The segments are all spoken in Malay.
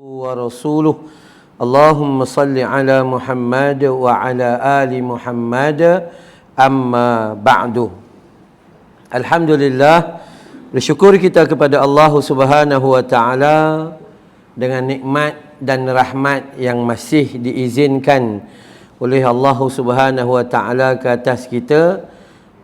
ورسوله اللهم صل على محمد وعلى آل محمد أما بعد. Alhamdulillah, bersyukur kita kepada Allah Subhanahu wa taala dengan nikmat dan rahmat yang masih diizinkan oleh Allah Subhanahu wa taala ke atas kita.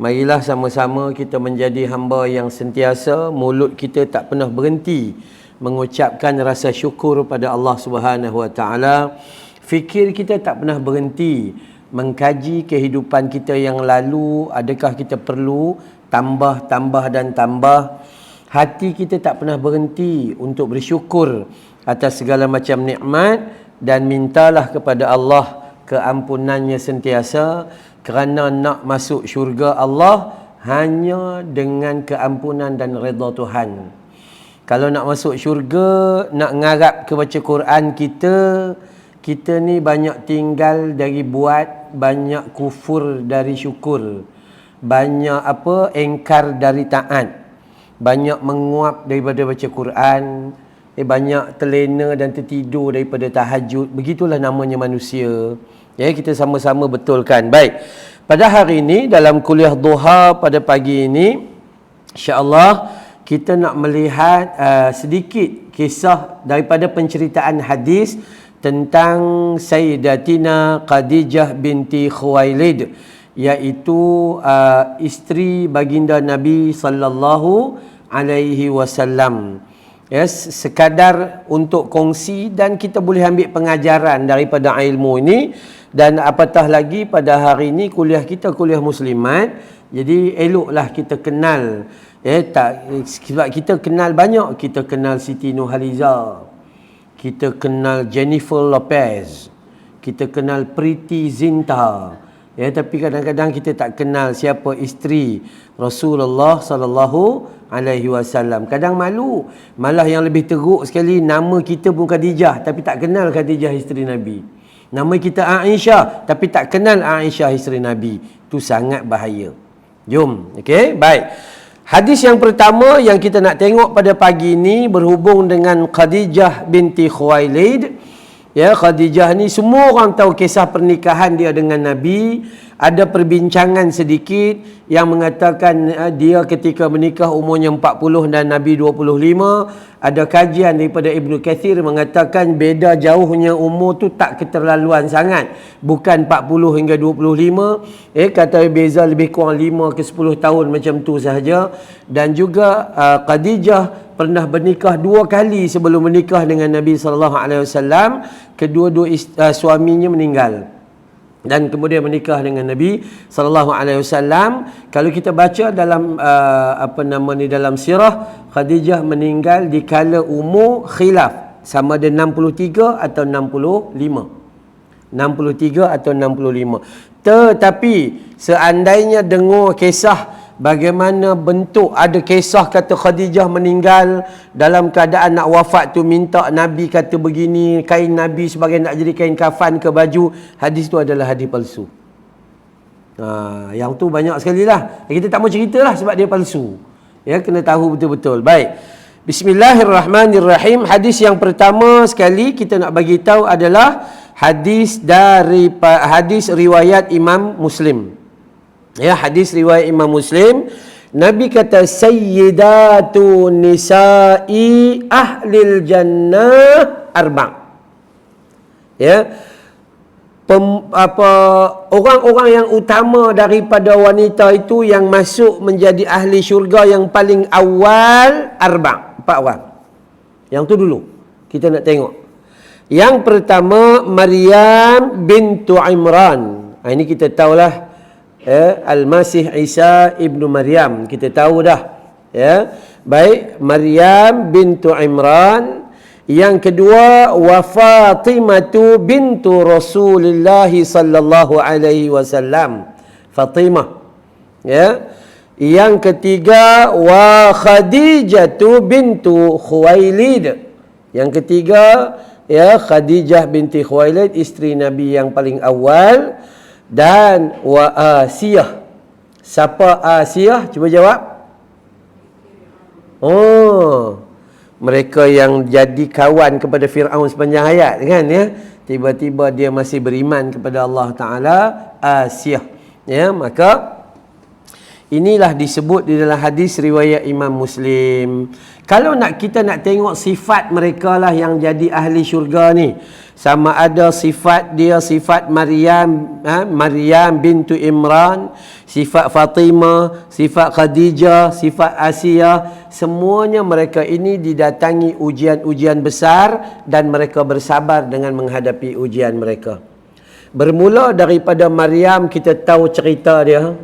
Marilah sama-sama kita menjadi hamba yang sentiasa mulut kita tak pernah berhenti mengucapkan rasa syukur pada Allah Subhanahu wa taala. Fikir kita tak pernah berhenti mengkaji kehidupan kita yang lalu, adakah kita perlu tambah dan tambah. Hati kita tak pernah berhenti untuk bersyukur atas segala macam nikmat dan mintalah kepada Allah keampunannya sentiasa, kerana nak masuk syurga Allah hanya dengan keampunan dan redha Tuhan. Kalau nak masuk syurga, nak ngarap ke baca Quran kita ni banyak tinggal dari buat, banyak kufur dari syukur, banyak engkar dari taat, banyak menguap daripada baca Quran, banyak terlena dan tertidur daripada tahajud. Begitulah namanya manusia. Ya, kita sama-sama betulkan. Baik. Pada hari ini dalam kuliah duha pada pagi ini, insya-Allah kita nak melihat sedikit kisah daripada penceritaan hadis tentang Sayyidatina Khadijah binti Khuwailid, iaitu isteri baginda Nabi sallallahu alaihi wasallam. Yes, sekadar untuk kongsi dan kita boleh ambil pengajaran daripada ilmu ini. Dan apatah lagi pada hari ini kuliah kita kuliah muslimat, jadi eloklah kita kenal. Sebab kita kenal banyak. Kita kenal Siti Nurhaliza, kita kenal Jennifer Lopez, kita kenal Priti Zinta. Tapi kadang-kadang kita tak kenal siapa isteri Rasulullah sallallahu alaihi wasallam. Kadang malu. Malah yang lebih teruk sekali, nama kita pun Khadijah tapi tak kenal Khadijah isteri Nabi. Nama kita Aisyah tapi tak kenal Aisyah isteri Nabi. Itu sangat bahaya. Jom. Okey, baik. Hadis yang pertama yang kita nak tengok pada pagi ini berhubung dengan Khadijah binti Khuwailid. Ya, Khadijah ni semua orang tahu kisah pernikahan dia dengan Nabi. Ada perbincangan sedikit yang mengatakan dia ketika menikah umurnya 40 dan Nabi 25. Ada kajian daripada Ibnu Katsir mengatakan beza jauhnya umur tu tak keterlaluan sangat. Bukan 40 hingga 25. Kata beza lebih kurang 5 ke 10 tahun macam tu sahaja. Dan juga Khadijah pernah bernikah 2 kali sebelum menikah dengan Nabi SAW. Kedua-dua suaminya meninggal dan kemudian menikah dengan Nabi SAW. Kalau kita baca dalam dalam sirah, Khadijah meninggal di kala umur khilaf, sama ada 63 atau 65. 63 atau 65. Tetapi seandainya dengar kisah bagaimana bentuk, ada kisah kata Khadijah meninggal dalam keadaan nak wafat tu, minta Nabi kata begini, kain Nabi sebagai nak jadi kain kafan ke baju. Hadis tu adalah hadis palsu. Yang tu banyak sekali lah. Kita tak mau cerita lah sebab dia palsu. Ya, kena tahu betul-betul. Baik. Bismillahirrahmanirrahim. Hadis yang pertama sekali kita nak bagi tahu adalah hadis dari hadis riwayat Imam Muslim. Ya, hadis riwayat Imam Muslim. Nabi kata sayyidatu nisa'i ahlil jannah arba'. Ya. Orang-orang yang utama daripada wanita itu yang masuk menjadi ahli syurga yang paling awal arba', 4 orang. Yang tu dulu kita nak tengok. Yang pertama Maryam bintu Imran. Ini kita tahulah, Al-Masih Isa ibnu Maryam, kita tahu dah. Ya, baik, Maryam bintu Imran. Yang kedua wa Fatimatu bintu Rasulillah sallallahu alaihi wasallam, Fatimah. Ya. Yang ketiga wa Khadijatu bintu Khuwailid. Yang ketiga, ya, Khadijah binti Khuwailid, isteri Nabi yang paling awal. Dan wa Asiyah. Siapa Asiyah? Cuba jawab. mereka yang jadi kawan kepada Fir'aun sepanjang hayat kan, ya, tiba-tiba dia masih beriman kepada Allah Ta'ala, Asiyah, ya. Maka inilah disebut di dalam hadis riwayat Imam Muslim. Kalau kita nak tengok sifat mereka lah yang jadi ahli syurga ni, sama ada sifat dia sifat Maryam, Maryam bintu Imran, sifat Fatimah, sifat Khadijah, sifat Asiyah, semuanya mereka ini didatangi ujian-ujian besar dan mereka bersabar dengan menghadapi ujian mereka. Bermula daripada Maryam, kita tahu cerita dia,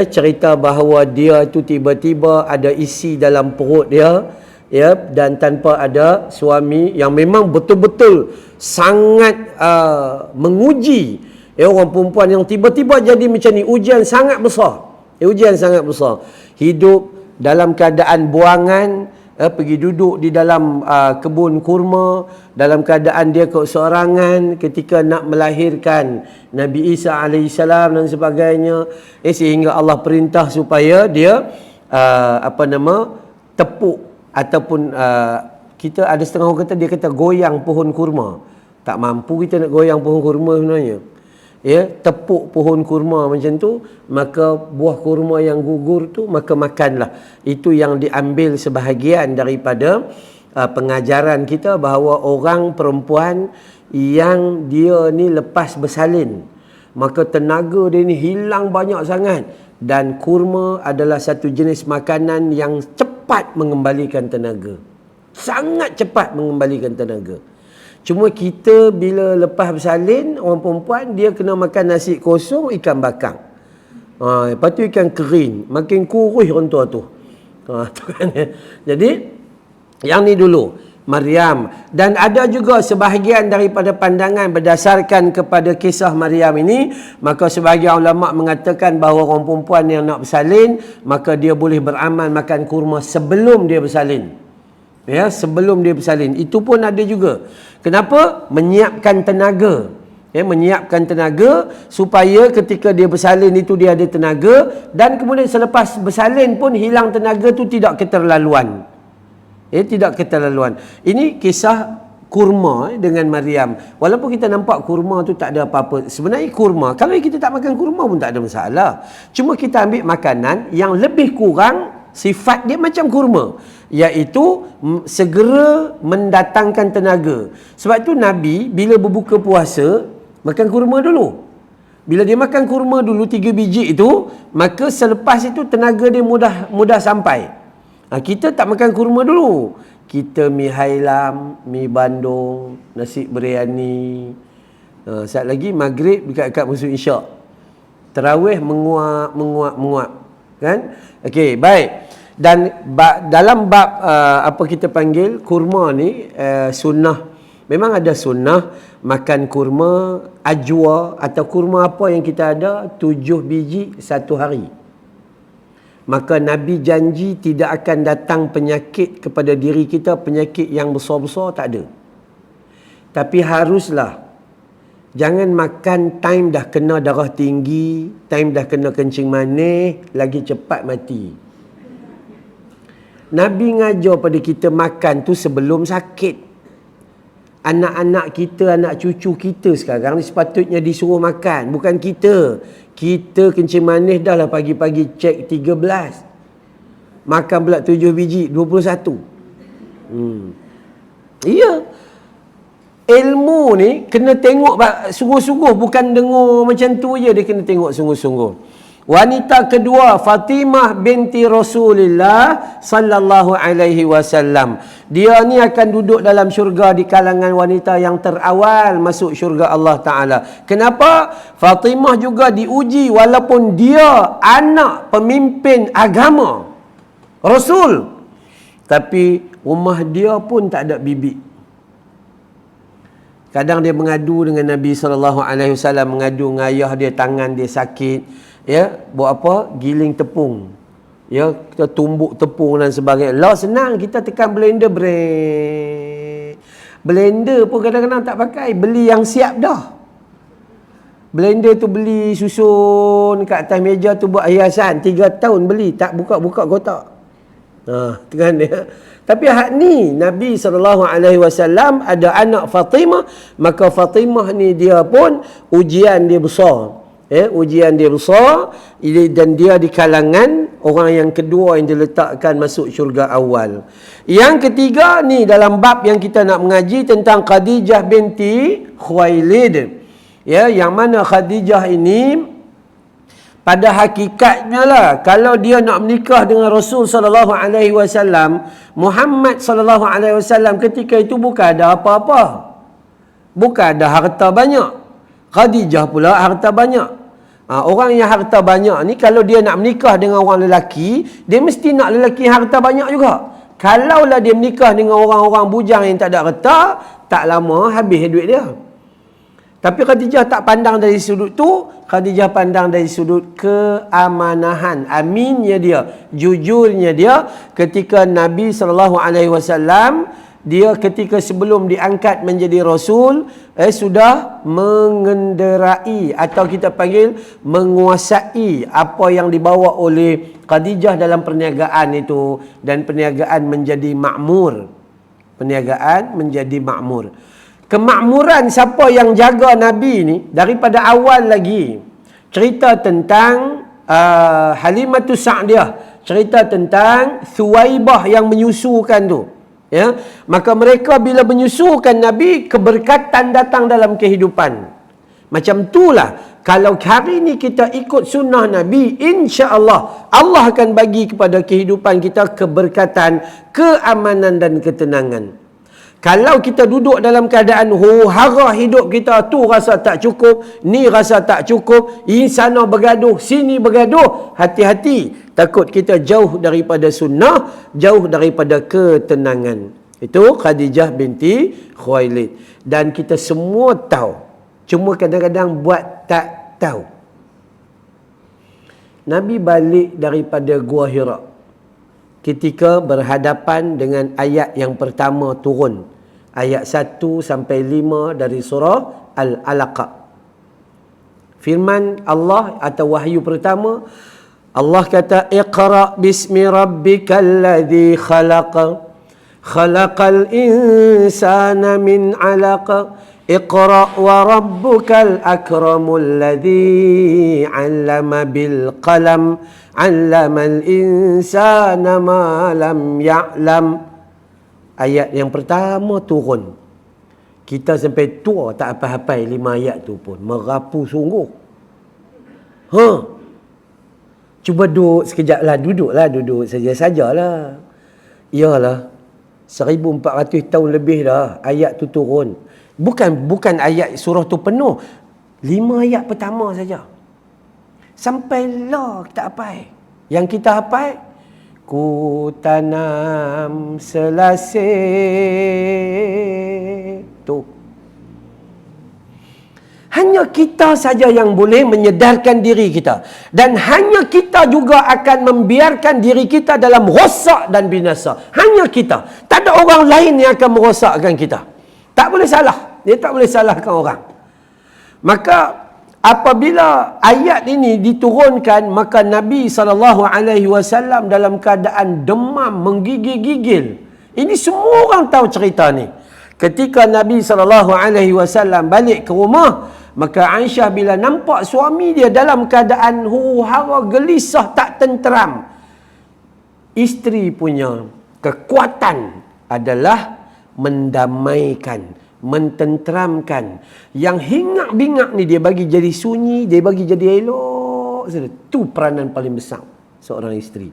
cerita bahawa dia itu tiba-tiba ada isi dalam perut dia, ya, dan tanpa ada suami, yang memang betul-betul sangat menguji, ya, orang perempuan yang tiba-tiba jadi macam ni, ujian sangat besar, ujian sangat besar. Hidup dalam keadaan buangan, pergi duduk di dalam kebun kurma dalam keadaan dia keseorangan ketika nak melahirkan Nabi Isa alaihissalam dan sebagainya, sehingga Allah perintah supaya dia tepuk ataupun kita ada setengah orang kata, dia kata goyang pohon kurma. Tak mampu kita nak goyang pohon kurma sebenarnya, ya, tepuk pohon kurma macam tu, maka buah kurma yang gugur tu maka makanlah. Itu yang diambil sebahagian daripada pengajaran kita bahawa orang perempuan yang dia ni lepas bersalin, maka tenaga dia ni hilang banyak sangat, dan kurma adalah satu jenis makanan yang cepat mengembalikan tenaga, sangat cepat mengembalikan tenaga. Cuma kita bila lepas bersalin, orang perempuan dia kena makan nasi kosong, ikan bakar. Lepas tu ikan kering, makin kurus orang tua tu. Tu kan. Jadi yang ni dulu Maryam, dan ada juga sebahagian daripada pandangan berdasarkan kepada kisah Maryam ini, maka sebahagian ulama mengatakan bahawa orang perempuan yang nak bersalin, maka dia boleh beramal makan kurma sebelum dia bersalin. Ya, sebelum dia bersalin. Itu pun ada juga. Kenapa? Menyiapkan tenaga. Ya, menyiapkan tenaga supaya ketika dia bersalin itu dia ada tenaga, dan kemudian selepas bersalin pun hilang tenaga tu tidak keterlaluan. Ya, tidak keterlaluan. Ini kisah kurma dengan Maryam. Walaupun kita nampak kurma tu tak ada apa-apa. Sebenarnya kurma, kalau kita tak makan kurma pun tak ada masalah. Cuma kita ambil makanan yang lebih kurang sifat dia macam kurma, iaitu segera mendatangkan tenaga. Sebab tu Nabi bila berbuka puasa makan kurma dulu. Bila dia makan kurma dulu 3 biji itu, maka selepas itu tenaga dia mudah sampai. Kita tak makan kurma dulu. Kita mi hailam, mi bandung, nasi biryani. Saat lagi maghrib dekat masuk isyak. Tarawih menguap. Kan? Okey, baik. Dan dalam bab apa kita panggil kurma ni, sunnah. Memang ada sunnah makan kurma ajwa atau kurma apa yang kita ada 7 biji 1 hari. Maka Nabi janji tidak akan datang penyakit kepada diri kita, penyakit yang besar-besar tak ada. Tapi haruslah jangan makan time dah kena darah tinggi, time dah kena kencing manis, lagi cepat mati. Nabi ngajar pada kita makan tu sebelum sakit. Anak-anak kita, anak cucu kita sekarang ni sepatutnya disuruh makan, bukan kita. Kita kencing manis dah lah pagi-pagi cek 13. Makan pula 7 biji 21. Iya. Ilmu ni kena tengok sungguh-sungguh, bukan dengar macam tu je, dia kena tengok sungguh-sungguh. Wanita kedua, Fatimah binti Rasulullah sallallahu alaihi wasallam. Dia ni akan duduk dalam syurga di kalangan wanita yang terawal masuk syurga Allah Ta'ala. Kenapa? Fatimah juga diuji walaupun dia anak pemimpin agama Rasul, tapi rumah dia pun tak ada bibik. Kadang dia mengadu dengan Nabi SAW, mengadu dengan ayah dia, tangan dia sakit. Ya, buat apa? Giling tepung. Ya, kita tumbuk tepung dan sebagainya. Lah senang, kita tekan blender, blender pun kadang-kadang tak pakai, beli yang siap dah. Blender tu beli susun kat atas meja tu buat hiasan, 3 tahun beli, tak buka-buka kotak. Tu kan dia. Tapi hak ni Nabi SAW ada anak Fatimah, maka Fatimah ni dia pun ujian dia besar. Ujian dia besar dan dia di kalangan orang yang kedua yang diletakkan masuk syurga awal. Yang ketiga ni dalam bab yang kita nak mengaji tentang Khadijah binti Khuwailid. Yang mana Khadijah ini pada hakikatnya lah, kalau dia nak menikah dengan Rasul sallallahu alaihi wasallam, Muhammad sallallahu alaihi wasallam ketika itu bukan ada apa-apa. Bukan ada harta banyak. Khadijah pula harta banyak. Orang yang harta banyak ni kalau dia nak menikah dengan orang lelaki, dia mesti nak lelaki harta banyak juga. Kalaulah dia menikah dengan orang-orang bujang yang tak ada harta, tak lama habis duit dia. Tapi Khadijah tak pandang dari sudut tu. Khadijah pandang dari sudut keamanahan, aminnya dia, jujurnya dia. Ketika Nabi SAW, dia ketika sebelum diangkat menjadi Rasul, sudah mengenderai atau kita panggil menguasai apa yang dibawa oleh Khadijah dalam perniagaan itu. Dan perniagaan menjadi makmur. Perniagaan menjadi makmur. Kemakmuran siapa yang jaga Nabi ni daripada awal lagi. Cerita tentang Halimatus Sa'diyah, cerita tentang Thuwaibah yang menyusukan tu. Maka mereka bila menyusukan Nabi, keberkatan datang dalam kehidupan. Macam itulah kalau hari ni kita ikut sunnah Nabi, insya-Allah Allah akan bagi kepada kehidupan kita keberkatan, keamanan dan ketenangan. Kalau kita duduk dalam keadaan huru-hara hidup kita, tu rasa tak cukup, ni rasa tak cukup, ini sana bergaduh, sini bergaduh, hati-hati. Takut kita jauh daripada sunnah, jauh daripada ketenangan. Itu Khadijah binti Khuwailid. Dan kita semua tahu, cuma kadang-kadang buat tak tahu. Nabi balik daripada Gua Hira ketika berhadapan dengan ayat yang pertama turun, ayat 1 sampai 5 dari surah Al-Alaq. Firman Allah atau wahyu pertama, Allah kata, Iqra bismi rabbikal ladzi khalaq, khalaqal insana min 'alaq, Iqra wa rabbukal akramul ladzi 'allama bil qalam, 'allamal insana ma lam ya'lam. Ayat yang pertama turun. Kita sampai tua tak apa-apa 5 ayat tu pun. Merapu sungguh. Cuba duduk sekejap lah. Duduk saja-sajalah. Iyalah. 1400 tahun lebih dah ayat tu turun. Bukan ayat surah tu penuh. 5 ayat pertama saja. Sampailah tak hafal. Yang kita hafal, ku tanam selasih. Tu. Hanya kita saja yang boleh menyedarkan diri kita. Dan hanya kita juga akan membiarkan diri kita dalam rosak dan binasa. Hanya kita. Tak ada orang lain yang akan merosakkan kita. Tak boleh salah. Dia tak boleh salahkan orang. Maka apabila ayat ini diturunkan, maka Nabi SAW dalam keadaan demam, menggigil-gigil. Ini semua orang tahu cerita ni. Ketika Nabi SAW balik ke rumah, maka Aisyah bila nampak suami dia dalam keadaan huru-hara, gelisah, tak tenteram, isteri punya kekuatan adalah mendamaikan, mententeramkan. Yang hinggap-bingap ni dia bagi jadi sunyi, dia bagi jadi elok. Itu peranan paling besar seorang isteri.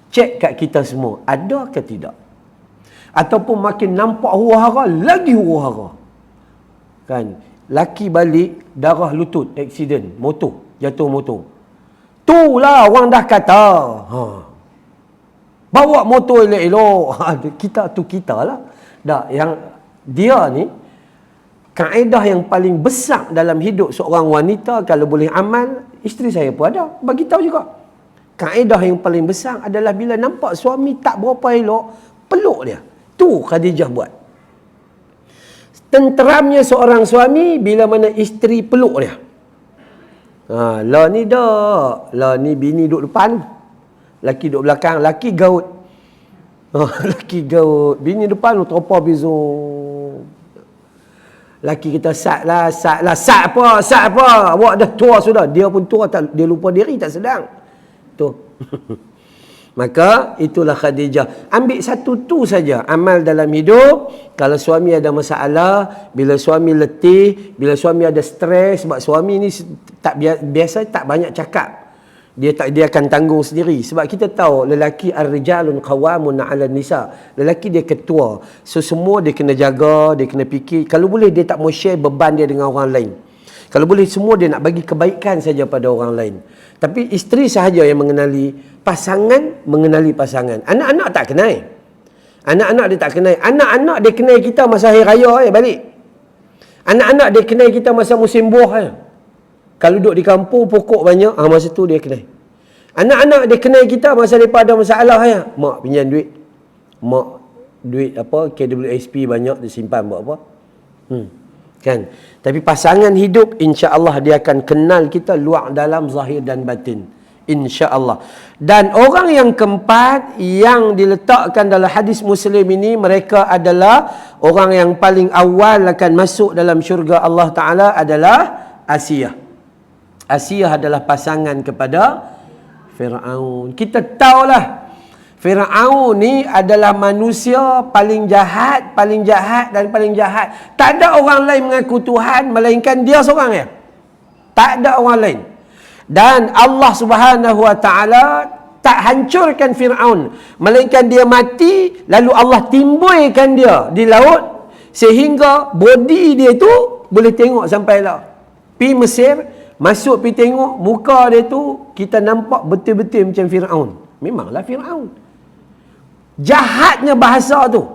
Cek kat kita semua, ada ke tidak? Ataupun makin nampak huru-hara, lagi huru-hara. Kan? Laki balik, darah lutut, aksiden, motor, jatuh motor. Itulah orang dah kata. Bawa motor elok-elok. Kita lah. Dah, yang dia ni, kaedah yang paling besar dalam hidup seorang wanita, kalau boleh amal, isteri saya pun ada, bagi tahu juga. Kaedah yang paling besar adalah bila nampak suami tak berapa elok, peluk dia. Tu Khadijah buat. Tenteramnya seorang suami bila mana isteri peluk dia. Lah ni dak. Lah ni bini duduk depan, laki duduk belakang, laki gaut. Oh, laki gaut. Bini depan tu terpa bizo. Laki kita sat lah. Sat apa? Awak dah tua sudah. Dia pun tua, tak, dia lupa diri, tak sedang. Tu. Maka itulah Khadijah. Ambil satu tu saja amal dalam hidup. Kalau suami ada masalah, bila suami letih, bila suami ada stres, sebab suami ni tak biasa tak banyak cakap. Dia akan tanggung sendiri. Sebab kita tahu lelaki ar-rijalun qawamun 'alan nisa. Lelaki dia ketua. So semua dia kena jaga, dia kena fikir. Kalau boleh dia tak mau share beban dia dengan orang lain. Kalau boleh semua dia nak bagi kebaikan saja pada orang lain. Tapi isteri sahaja yang mengenali pasangan, Anak-anak tak kenal. Anak-anak dia tak kenal. Anak-anak dia kenal kita masa hari raya balik. Anak-anak dia kenal kita masa musim buah Kalau duduk di kampung pokok banyak, masa tu dia kenal. Anak-anak dia kenal kita masa mereka ada masalah Mak pinjam duit. Mak duit apa KWSP banyak dia simpan buat apa? Kan? Tapi pasangan hidup insya-Allah dia akan kenal kita luar dalam, zahir dan batin. InsyaAllah. Dan orang yang keempat yang diletakkan dalam hadis Muslim ini, mereka adalah orang yang paling awal akan masuk dalam syurga Allah Ta'ala adalah Asiyah. Asiyah adalah pasangan kepada Fir'aun. Kita tahulah Fir'aun ni adalah manusia paling jahat dan paling jahat. Tak ada orang lain mengaku Tuhan melainkan dia seorang ya. Tak ada orang lain. Dan Allah Subhanahu Wa Ta'ala tak hancurkan Fir'aun, melainkan dia mati, lalu Allah timbulkan dia di laut sehingga body dia tu boleh tengok sampai lah. Pi Mesir, masuk pi tengok muka dia tu, kita nampak betul-betul macam Fir'aun. Memanglah Fir'aun. Jahatnya bahasa tu.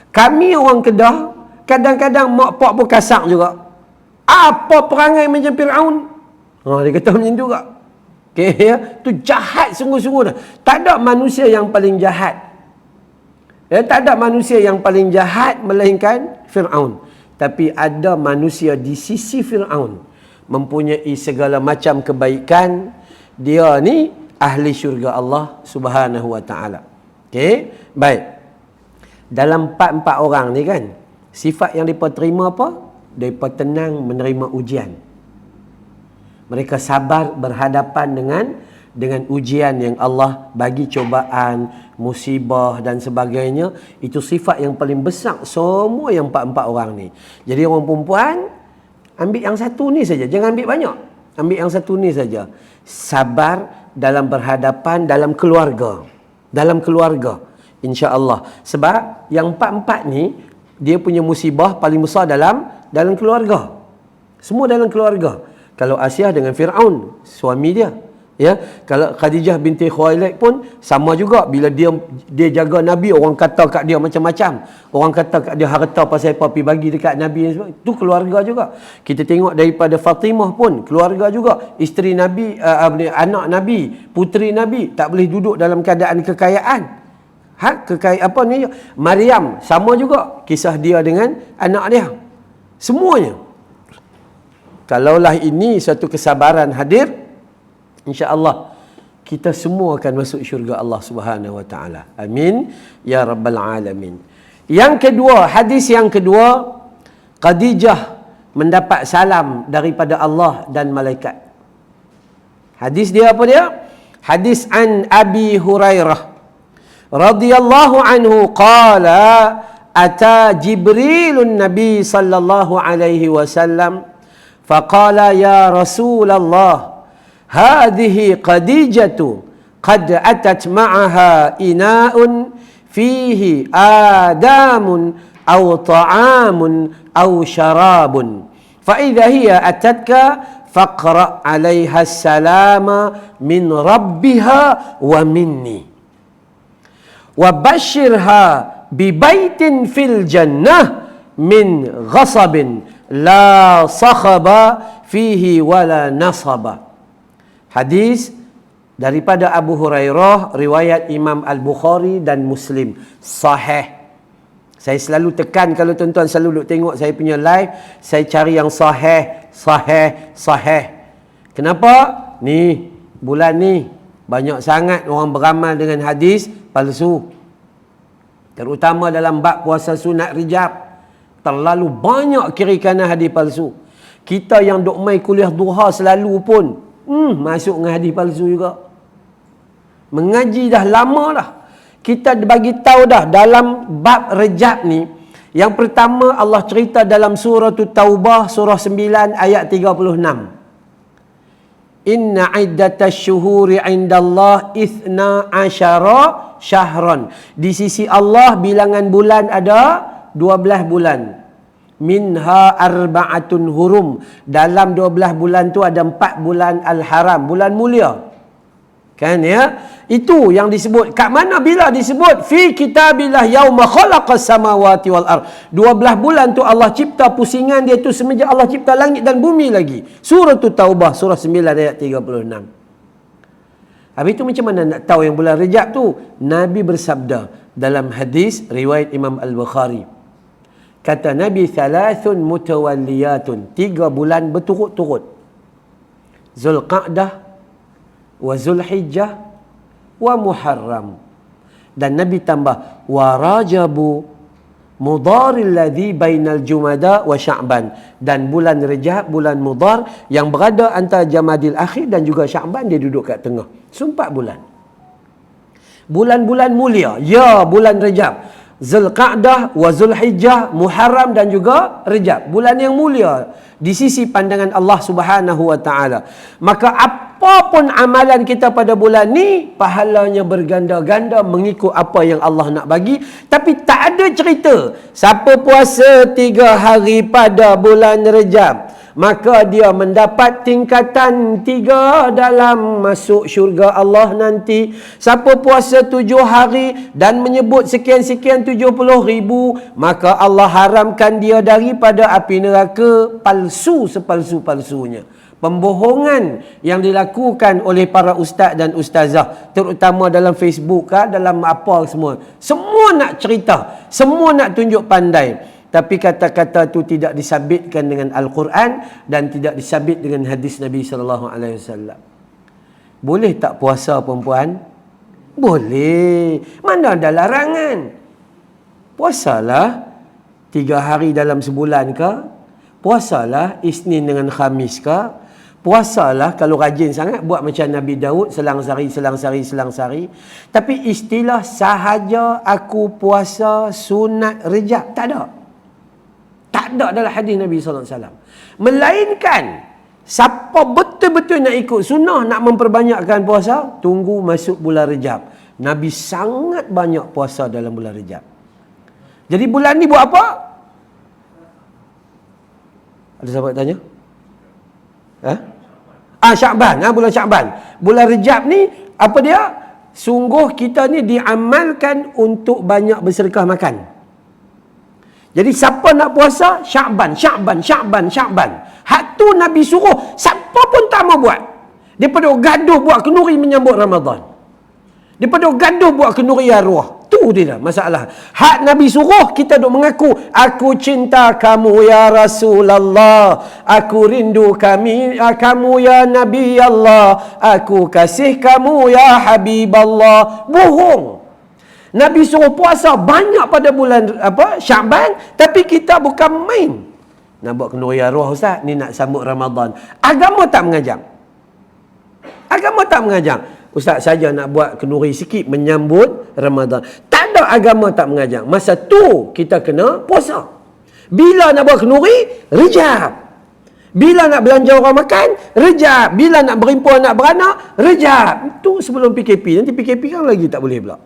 Kami orang Kedah kadang-kadang mak pak pun kasar juga. Apa perangai macam Fir'aun? Dia kata macam tu juga. Okay, ya? Tu jahat sungguh-sungguh dah. Tak ada manusia yang paling jahat. Tak ada manusia yang paling jahat melainkan Fir'aun. Tapi ada manusia di sisi Fir'aun mempunyai segala macam kebaikan. Dia ni ahli syurga Allah Subhanahu Wa Ta'ala. Okey, baik. Dalam empat orang ni kan, sifat yang mereka terima apa? Mereka tenang menerima ujian. Mereka sabar berhadapan dengan ujian yang Allah bagi, cobaan, musibah dan sebagainya. Itu sifat yang paling besar semua yang empat orang ni. Jadi orang perempuan, ambil yang satu ni saja, jangan ambil banyak. Ambil yang satu ni saja. Sabar dalam berhadapan dalam keluarga. Dalam keluarga, insya-Allah. Sebab yang empat ni dia punya musibah paling besar dalam keluarga. Semua dalam keluarga. Kalau Asiyah dengan Fir'aun, suami dia. Ya, kalau Khadijah binti Khuwailid pun sama juga. Bila dia jaga Nabi, orang kata kat dia macam-macam. Orang kata kat dia harta pasal apa pergi bagi dekat Nabi. Itu keluarga juga. Kita tengok daripada Fatimah pun keluarga juga. Isteri Nabi, anak Nabi, puteri Nabi tak boleh duduk dalam keadaan kekayaan. Maryam sama juga kisah dia dengan anak dia. Semuanya. Kalaulah ini satu kesabaran hadir, insya-Allah kita semua akan masuk syurga Allah Subhanahu Wa Ta'ala. Amin ya rabbal alamin. Yang kedua, hadis yang kedua, Khadijah mendapat salam daripada Allah dan malaikat. Hadis dia apa dia? Hadis an Abi Hurairah radhiyallahu anhu qala ata Jibrilun Nabi sallallahu alaihi wasallam faqala ya Rasulullah hadhihi Khadijatu qad atat ma'aha ina'un fihi adamun aw ta'amun aw syarabun fa idza hiya atatka faqra 'alaiha salama min rabbiha wa minni wa basyirha bi baitin fil jannah min ghasabin la sakhaba fihi wala nasaba. Hadis daripada Abu Hurairah, riwayat Imam Al-Bukhari dan Muslim, sahih. Saya selalu tekan, kalau tuan-tuan selalu duk tengok saya punya live, saya cari yang sahih. Kenapa? Ni bulan ni banyak sangat orang beramal dengan hadis palsu. Terutama dalam bab puasa sunat Rejab. Terlalu banyak kiri kanan hadis palsu. Kita yang duk mai kuliah duha selalu pun masuk dengan hadis palsu juga. Mengaji dah lama dah. Kita bagi tahu dah dalam bab Rejab ni, yang pertama Allah cerita dalam surah Taubah surah 9 ayat 36. Inna iddatasy syuhuri 'indallah 12 syahran. Di sisi Allah bilangan bulan ada 12 bulan. Minha arba'atun hurum. Dalam 12 bulan tu ada 4 bulan al-haram, bulan mulia. Kan ya? Itu yang disebut. Kat mana bila disebut? Fi kitabillah yauma khalaqas samawati wal ard. 12 bulan tu Allah cipta pusingan dia tu semenjak Allah cipta langit dan bumi lagi. Surah Taubah surah 9 ayat 36. Habis tu macam mana nak tahu yang bulan Rejab tu? Nabi bersabda dalam hadis riwayat Imam Al-Bukhari. Kata Nabi, thalathun mutawalliyatun. 3 bulan berturut-turut. Zulqa'dah wa Zulhijjah wa Muharram. Dan Nabi tambah wa Rajabu Mudharil ladzi bainal Jumada wa Sya'ban. Dan bulan Rejab, bulan Mudhar yang berada antara Jamadil Akhir dan juga Sya'ban, dia duduk kat tengah. 4 bulan. Bulan-bulan mulia. Ya, bulan Rejab. Zulqa'dah wa Zulhijjah, Muharram dan juga Rejab. Bulan yang mulia di sisi pandangan Allah Subhanahu wa taala. Maka apapun amalan kita pada bulan ni, pahalanya berganda-ganda mengikut apa yang Allah nak bagi. Tapi tak ada cerita siapa puasa 3 hari pada bulan Rejab, maka dia mendapat tingkatan 3 dalam masuk syurga Allah nanti. Siapa puasa 7 hari dan menyebut sekian-sekian 70,000, maka Allah haramkan dia daripada api neraka. Palsu sepalsu-palsunya. Pembohongan yang dilakukan oleh para ustaz dan ustazah, terutama dalam Facebook dalam apa semua. Semua nak cerita, semua nak tunjuk pandai. Tapi kata-kata itu tidak disabitkan dengan Al-Quran dan tidak disabit dengan hadis Nabi SAW. Boleh tak puasa perempuan? Boleh. Mana ada larangan? Puasalah 3 hari dalam sebulan ke? Puasalah Isnin dengan Khamis ke? Puasalah kalau rajin sangat buat macam Nabi Daud, selang sari. Tapi istilah sahaja aku puasa sunat Rejab tak ada. Tak ada dalam hadis Nabi SAW. Melainkan siapa betul-betul nak ikut sunnah, nak memperbanyakkan puasa, tunggu masuk bulan Rejab. Nabi sangat banyak puasa dalam bulan Rejab. Jadi bulan ni buat apa? Ada sahabat tanya? Sya'ban. Bulan Sya'ban. Bulan Rejab ni apa dia? Sungguh kita ni diamalkan untuk banyak bersedekah makan. Jadi siapa nak puasa? Sya'ban. Hak tu Nabi suruh siapa pun tak mau buat. Daripada gaduh buat kenduri menyambut Ramadan. Daripada gaduh buat kenduri arwah. Tu dia dah masalah. Hak Nabi suruh kita duk mengaku, aku cinta kamu ya Rasulullah, aku rindu kamu ya Nabi Allah, aku kasih kamu ya Habib Allah. Bohong. Nabi suruh puasa banyak pada bulan Sya'ban, tapi kita bukan main. Nak buat kenduri arwah ustaz, ni nak sambut Ramadan. Agama tak mengajar. Ustaz saja nak buat kenduri sikit menyambut Ramadan. Tak ada, agama tak mengajar. Masa tu kita kena puasa. Bila nak buat kenduri, Rejab. Bila nak belanja orang makan, Rejab. Bila nak berimpun, nak beranak, Rejab. Itu sebelum PKP. Nanti PKP kan lagi tak boleh pula.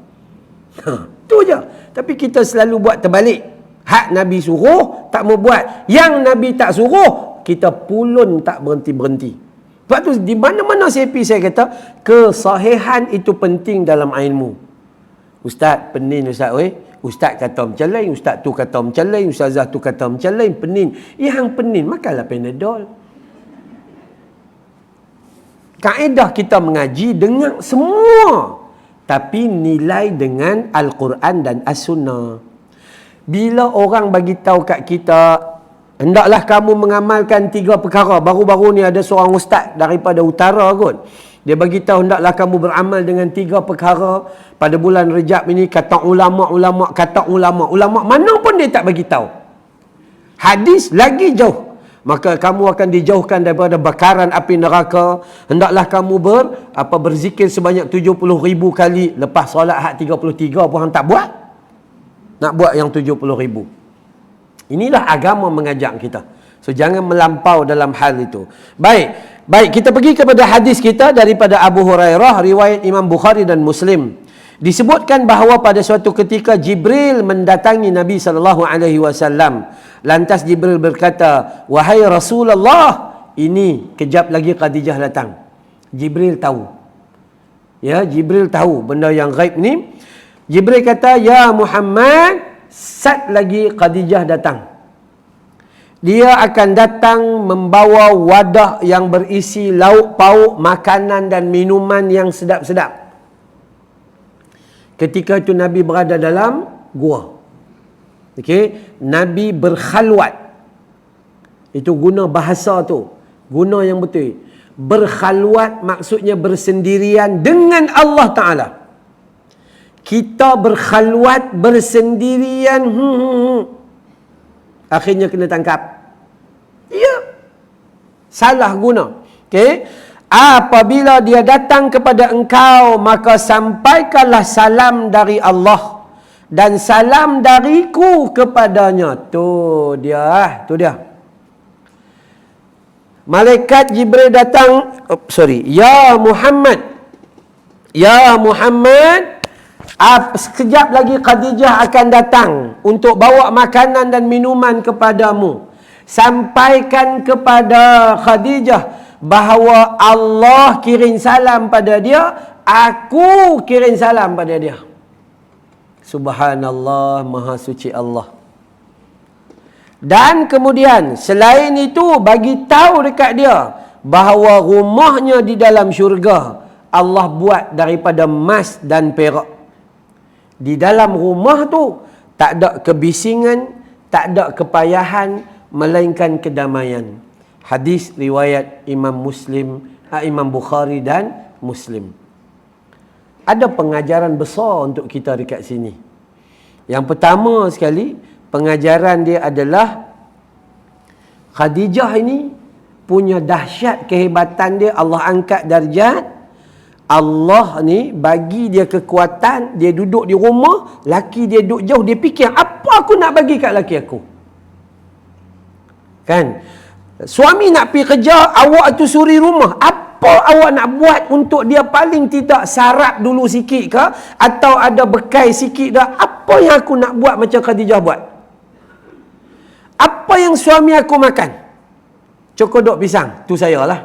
Tu je. Tapi kita selalu buat terbalik. Hak Nabi suruh, tak mau buat. Yang Nabi tak suruh, kita pulun tak berhenti-berhenti. Sebab tu di mana-mana saya kata kesahihan itu penting dalam ilmu. Ustaz pening ustaz ustaz kata macam lain, ustaz tu kata macam lain, ustazah tu kata macam lain, pening. Yang pening makanlah Panadol. Kaedah kita mengaji dengan semua, tapi nilai dengan Al-Quran dan As-Sunnah. Bila orang bagi tahu kat kita, hendaklah kamu mengamalkan 3 perkara. Baru-baru ni ada seorang ustaz daripada utara kot. Dia bagi tahu hendaklah kamu beramal dengan 3 perkara pada bulan Rejab ini. Kata ulama mana pun dia tak bagi tahu. Hadis lagi jauh. Maka kamu akan dijauhkan daripada bakaran api neraka. Hendaklah kamu berzikir sebanyak 70,000 kali. Lepas solat hak 33 pun hang tak buat. Nak buat yang 70,000. Inilah agama mengajak kita. So jangan melampau dalam hal itu. Baik, kita pergi kepada hadis kita daripada Abu Hurairah, riwayat Imam Bukhari dan Muslim. Disebutkan bahawa pada suatu ketika Jibril mendatangi Nabi SAW. Lantas Jibril berkata, "Wahai Rasulullah, ini kejap lagi Khadijah datang." Jibril tahu. Ya, Jibril tahu benda yang gaib ni. Jibril kata, "Ya Muhammad, sat lagi Khadijah datang. Dia akan datang membawa wadah yang berisi lauk pauk, makanan dan minuman yang sedap-sedap." Ketika itu Nabi berada dalam gua. Okey, Nabi berkhalwat. Itu guna bahasa tu. Guna yang betul. Berkhalwat maksudnya bersendirian dengan Allah Ta'ala. Kita berkhalwat bersendirian. Akhirnya kena tangkap. Ya. Salah guna. Okey. Apabila dia datang kepada engkau, maka sampaikanlah salam dari Allah dan salam dariku kepadanya. Tu dia. Malaikat Jibril datang. Ya Muhammad. Sekejap lagi Khadijah akan datang untuk bawa makanan dan minuman kepadamu. Sampaikan kepada Khadijah bahawa Allah kirim salam pada dia, aku kirim salam pada dia. Subhanallah, Maha Suci Allah. Dan kemudian selain itu bagi tahu dekat dia bahawa rumahnya di dalam syurga Allah buat daripada emas dan perak. Di dalam rumah tu tak ada kebisingan, tak ada kepayahan, melainkan kedamaian. Hadis riwayat Imam Bukhari dan Muslim. Ada pengajaran besar untuk kita dekat sini. Yang pertama sekali, pengajaran dia adalah Khadijah ini punya dahsyat kehebatan dia. Allah angkat darjat. Allah ni bagi dia kekuatan. Dia duduk di rumah, laki dia duduk jauh. Dia fikir, apa aku nak bagi kat laki aku? Kan? Suami nak pergi kerja, awak tu suri rumah. Apa awak nak buat untuk dia paling tidak sarap dulu sikit ke? Atau ada bekai sikit dah? Apa yang aku nak buat macam Khadijah buat? Apa yang suami aku makan? Cokodok pisang, tu saya lah.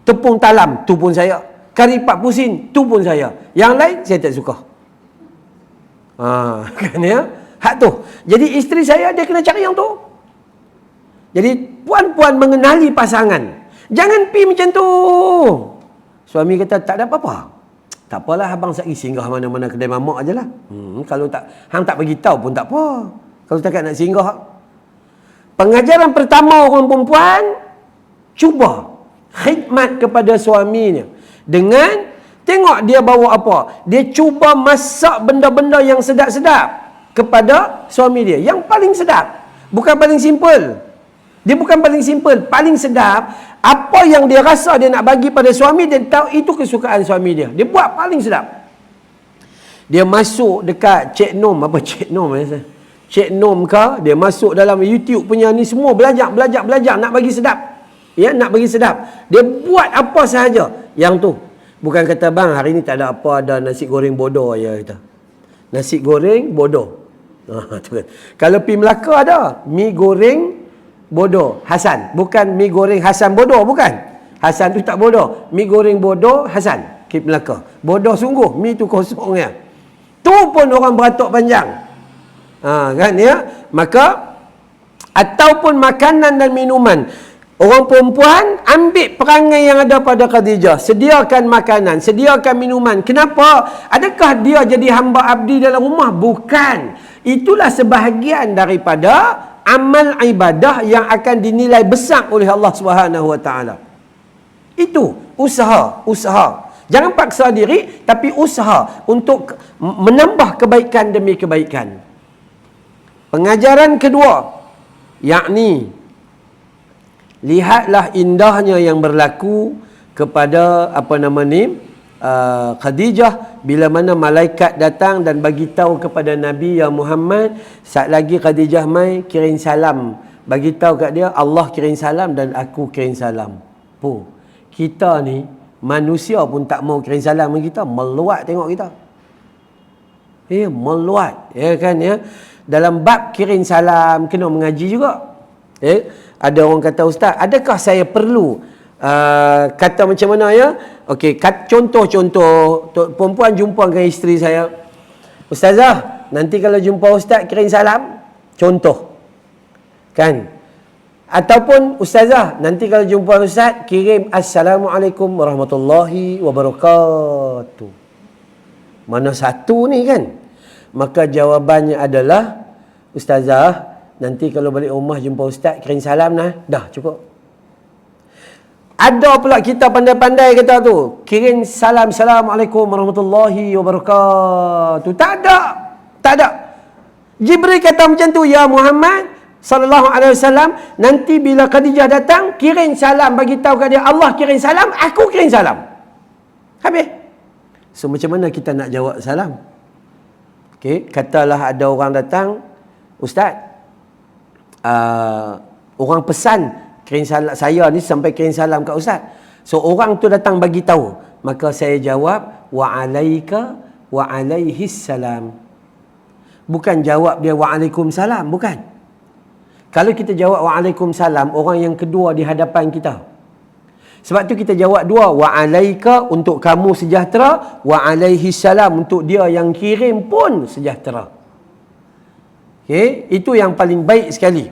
Tepung talam, tu pun saya. Kari pak pusin, tu pun saya. Yang lain, saya tak suka. Kan ya? Hak tu. Jadi isteri saya, dia kena cari yang tu. Jadi puan-puan mengenali pasangan. Jangan pi macam tu. Suami kata, tak ada apa-apa. Tak apalah, abang saya singgah mana-mana kedai mamak je lah. Kalau tak, hang tak bagi tahu pun tak apa. Kalau takat nak singgah. Pengajaran pertama orang perempuan, cuba khidmat kepada suaminya. Dengan tengok dia bawa apa. Dia cuba masak benda-benda yang sedap-sedap kepada suami dia. Yang paling sedap. Bukan paling simple. Dia bukan paling simple. Paling sedap. Apa yang dia rasa dia nak bagi pada suami, dia tahu itu kesukaan suami dia. Dia buat paling sedap. Dia masuk dekat Cik Nom. Apa Cik Nom? Cik Nom ke? Dia masuk dalam YouTube punya ni semua. Belajar. Nak bagi sedap. Ya, nak bagi sedap. Dia buat apa sahaja. Yang tu. Bukan kata, bang, hari ni tak ada apa, ada nasi goreng bodoh ya kita. Nasi goreng bodoh. Kalau pi Melaka ada mi goreng bodoh Hasan. Bukan mi goreng Hasan bodoh, bukan. Hasan tu tak bodoh. Mi goreng bodoh Hasan. Pi Melaka. Bodoh sungguh. Mi tu kosong ya. Tu pun orang beratuk panjang. Kan ya? Maka ataupun makanan dan minuman. Orang perempuan ambil perangai yang ada pada Khadijah. Sediakan makanan, sediakan minuman. Kenapa? Adakah dia jadi hamba abdi dalam rumah? Bukan. Itulah sebahagian daripada amal ibadah yang akan dinilai besar oleh Allah Subhanahu Wa Taala. Itu usaha. Jangan paksa diri, tapi usaha untuk menambah kebaikan demi kebaikan. Pengajaran kedua, yakni lihatlah indahnya yang berlaku kepada Khadijah bila mana malaikat datang dan bagi tahu kepada Nabi, ya Muhammad, saat lagi Khadijah mai kirim salam, bagi tahu kat dia Allah kirim salam dan aku kirim salam. Kita ni manusia pun tak mau kirim salam dengan kita, meluat tengok kita. Meluat, ya kan ya. Dalam bab kirim salam kena mengaji juga. Ada orang kata, ustaz, adakah saya perlu kata macam mana ya? Okey, contoh perempuan jumpa dengan isteri saya, ustazah, nanti kalau jumpa ustaz kirim salam, contoh kan? Ataupun ustazah, nanti kalau jumpa ustaz kirim assalamualaikum warahmatullahi wabarakatuh. Mana satu ni kan? Maka jawabannya adalah, ustazah, nanti kalau balik rumah jumpa ustaz kirim salam nah, dah cukup. Ada pula kita pandai-pandai kata tu, kirim salam, assalamualaikum warahmatullahi wabarakatuh. Tak ada. Jibril kata macam tu, ya Muhammad sallallahu alaihi wasallam, nanti bila Khadijah datang kirim salam, bagi tahu kat dia Allah kirim salam, aku kirim salam. Habis. So macam mana kita nak jawab salam? Okey, katalah ada orang datang, ustaz, orang pesan kirim salam, saya ni sampai kirim salam kat ustaz. So orang tu datang bagi tahu, maka saya jawab wa alaika wa alaihis salam. Bukan jawab dia waalaikumsalam, bukan. Kalau kita jawab waalaikumsalam, orang yang kedua di hadapan kita. Sebab tu kita jawab dua, wa alaika untuk kamu sejahtera, wa alaihis salam untuk dia yang kirim pun sejahtera. Okey, itu yang paling baik sekali.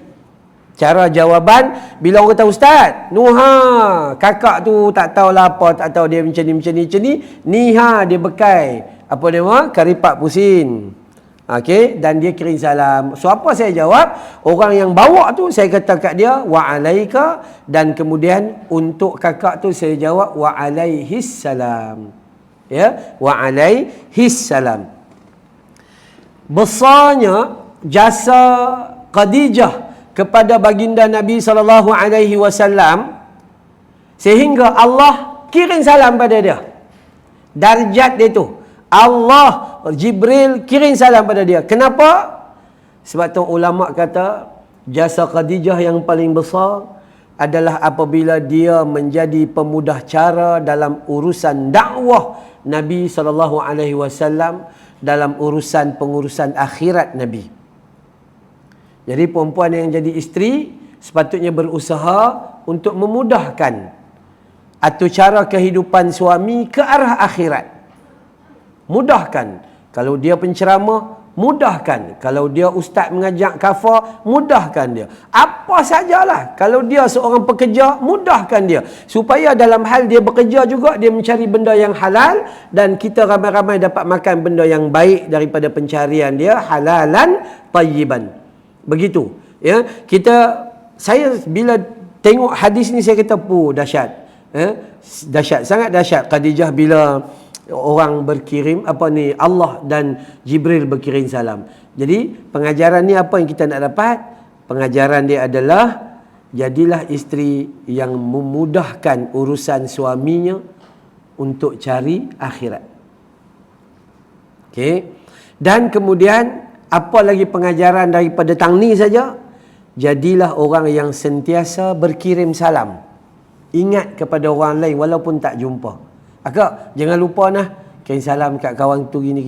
Cara jawapan, bila orang kata, ustaz, Nuha, kakak tu tak tahulah apa, tak tahu dia macam ni. Niha dia bekai, karipak pusin. Okey, dan dia kirim salam. So apa saya jawab? Orang yang bawa tu saya kata kat dia wa alaika, dan kemudian untuk kakak tu saya jawab wa alaihis salam. Ya, wa alaihis salam. Besarnya jasa Khadijah kepada baginda Nabi SAW sehingga Allah kirim salam pada dia. Darjat dia tu, Allah, Jibril kirim salam pada dia. Kenapa? Sebab tu ulama kata jasa Khadijah yang paling besar adalah apabila dia menjadi pemudah cara dalam urusan dakwah Nabi SAW, dalam pengurusan akhirat Nabi. Jadi perempuan yang jadi isteri sepatutnya berusaha untuk memudahkan atau cara kehidupan suami ke arah akhirat. Mudahkan. Kalau dia penceramah, mudahkan. Kalau dia ustaz mengajak kafar, mudahkan dia. Apa sajalah. Kalau dia seorang pekerja, mudahkan dia. Supaya dalam hal dia bekerja juga, dia mencari benda yang halal, dan kita ramai-ramai dapat makan benda yang baik daripada pencarian dia, halalan tayyiban. Begitu. Ya, saya bila tengok hadis ni saya kata, dahsyat. Dahsyat, sangat dahsyat. Khadijah bila orang berkirim Allah dan Jibril berkirim salam. Jadi pengajaran ni apa yang kita nak dapat? Pengajaran dia adalah jadilah isteri yang memudahkan urusan suaminya untuk cari akhirat. Okey. Dan kemudian apa lagi pengajaran daripada tang ni saja? Jadilah orang yang sentiasa berkirim salam. Ingat kepada orang lain walaupun tak jumpa. Akak, jangan lupa kirim salam kat kawan tu gini.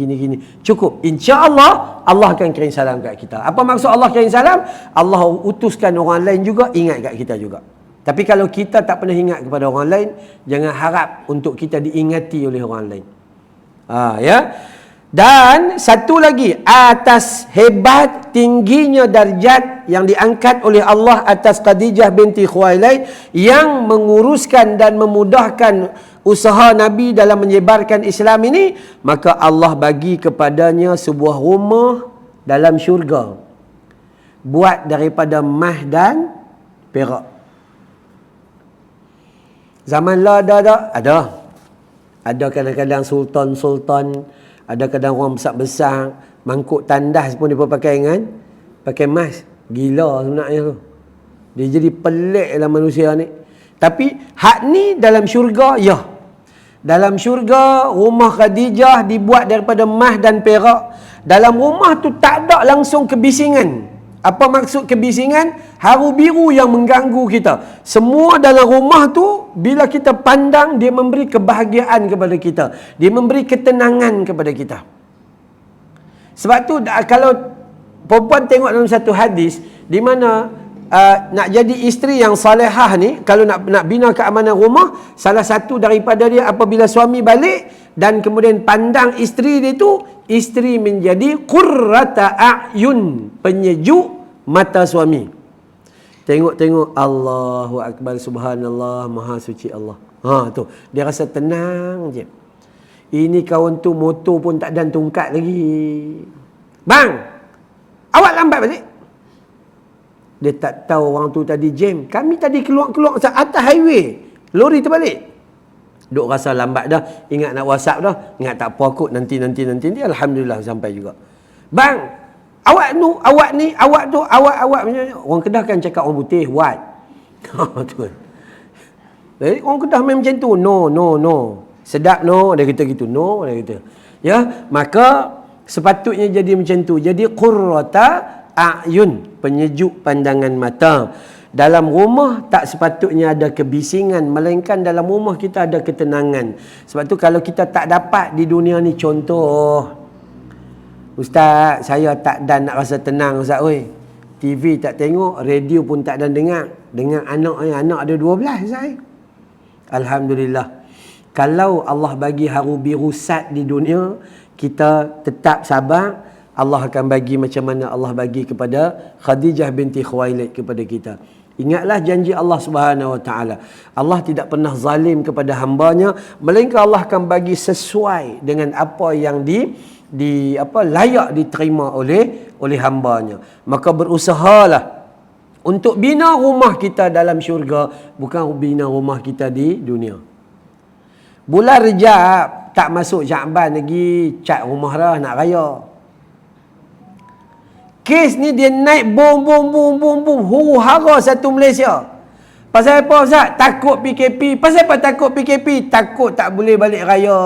Cukup. InsyaAllah Allah akan kirim salam kat kita. Apa maksud Allah kirim salam? Allah utuskan orang lain juga ingat kat kita juga. Tapi kalau kita tak pernah ingat kepada orang lain, jangan harap untuk kita diingati oleh orang lain. Ya. Dan satu lagi, atas hebat tingginya darjat yang diangkat oleh Allah atas Khadijah binti Khuwailid yang menguruskan dan memudahkan usaha Nabi dalam menyebarkan Islam ini, maka Allah bagi kepadanya sebuah rumah dalam syurga buat daripada emas dan perak. Zaman lah ada tak? Ada. Ada kadang-kadang sultan-sultan, ada kadang orang besar-besar, mangkuk tandas pun dia pakai dengan pakai emas. Gila sebenarnya tu. Dia jadi pelik dalam manusia ni. Tapi hak ni dalam syurga, ya. Dalam syurga, rumah Khadijah dibuat daripada emas dan perak. Dalam rumah tu tak ada langsung kebisingan. Apa maksud kebisingan? Haru biru yang mengganggu kita. Semua dalam rumah tu, bila kita pandang, dia memberi kebahagiaan kepada kita. Dia memberi ketenangan kepada kita. Sebab tu, kalau perempuan tengok dalam satu hadis, di mana nak jadi isteri yang salihah ni, kalau nak bina keamanan rumah, salah satu daripada dia apabila suami balik, dan kemudian pandang isteri dia tu, isteri menjadi qurrata a'yun, penyejuk mata suami. Tengok-tengok, Allahu Akbar, Subhanallah, Maha Suci Allah. Tu, dia rasa tenang je. Ini kawan tu motor pun tak dan tungkat lagi. Bang, awak lambat balik. Dia tak tahu orang tu tadi jam. Kami tadi keluar atas highway, lori terbalik. Duk rasa lambat dah, ingat nak WhatsApp dah, ingat tak apa kot, nanti alhamdulillah sampai juga. Bang, awak ni, awak orang Kedah kan cakap orang putih, what? Tu kan. Jadi orang Kedah main macam tu, no. Sedap no, dia kata gitu, no, dia kata. Ya, maka sepatutnya jadi macam tu. Jadi qurrata a'yun, penyejuk pandangan mata. Dalam rumah tak sepatutnya ada kebisingan, melainkan dalam rumah kita ada ketenangan. Sebab tu kalau kita tak dapat di dunia ni, contoh, Ustaz, saya tak dan nak rasa tenang Ustaz, oi. TV tak tengok, radio pun tak dan dengar. Dengan anak ada 12 Ustaz. Alhamdulillah. Kalau Allah bagi haru biru sat di dunia, kita tetap sabar, Allah akan bagi macam mana Allah bagi kepada Khadijah binti Khuwailid kepada kita. Ingatlah janji Allah Subhanahu Wa Taala. Allah tidak pernah zalim kepada hambanya, melainkan Allah akan bagi sesuai dengan apa yang layak diterima oleh hambanya. Maka berusahalah untuk bina rumah kita dalam syurga, bukan bina rumah kita di dunia. Bulan Rejab tak masuk Syakban lagi, cat rumah dah nak raya. Kes ni dia naik bom, huru-hara satu Malaysia. Pasal apa Ustaz? Takut PKP. Pasal apa takut PKP? Takut tak boleh balik raya.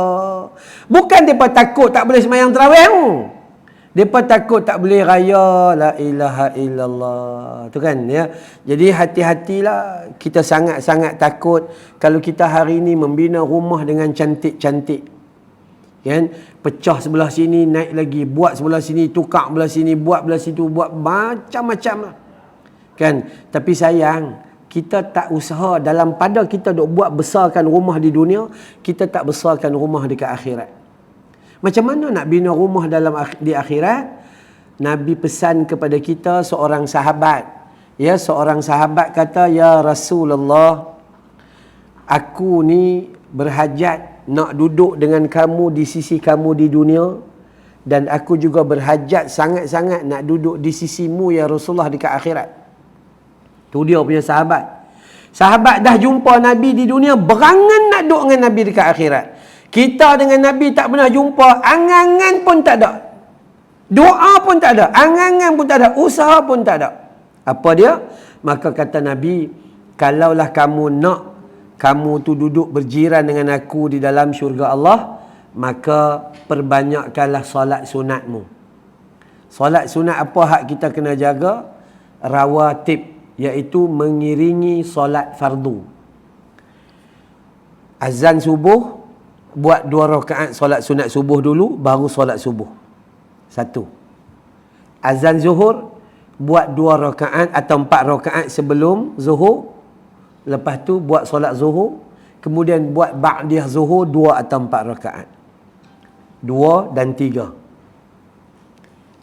Bukan mereka takut tak boleh sembahyang tarawih. Mereka takut tak boleh raya. La ilaha illallah. Tu kan ya. Jadi hati-hatilah. Kita sangat-sangat takut kalau kita hari ini membina rumah dengan cantik-cantik. Kan? Pecah sebelah sini, naik lagi, buat sebelah sini, tukar sebelah sini, buat belah situ, buat macam-macam lah. Kan? Tapi sayang, kita tak usaha dalam pada kita duk buat besarkan rumah di dunia, kita tak besarkan rumah dekat akhirat. Macam mana nak bina rumah di akhirat? Nabi pesan kepada kita seorang sahabat. Ya, seorang sahabat kata, "Ya Rasulullah, aku ni berhajat nak duduk dengan kamu di sisi kamu di dunia, dan aku juga berhajat sangat-sangat nak duduk di sisimu ya Rasulullah dekat akhirat." Tu dia punya sahabat. Sahabat dah jumpa Nabi di dunia, berangan nak duduk dengan Nabi dekat akhirat. Kita dengan Nabi tak pernah jumpa, angan-angan pun tak ada. Doa pun tak ada, angan-angan pun tak ada, usaha pun tak ada. Apa dia? Maka kata Nabi, kalaulah kamu nak kamu tu duduk berjiran dengan aku di dalam syurga Allah, maka perbanyakkanlah solat sunatmu. Solat sunat apa hak kita kena jaga? Rawatib, iaitu mengiringi solat fardu. Azan subuh, buat 2 rakaat solat sunat subuh dulu, baru solat subuh. 1. Azan zuhur, buat 2 rakaat atau 4 rakaat sebelum zuhur. Lepas tu buat solat zuhur, kemudian buat ba'diyah zuhur 2 atau 4 rakaat. 2 dan 3.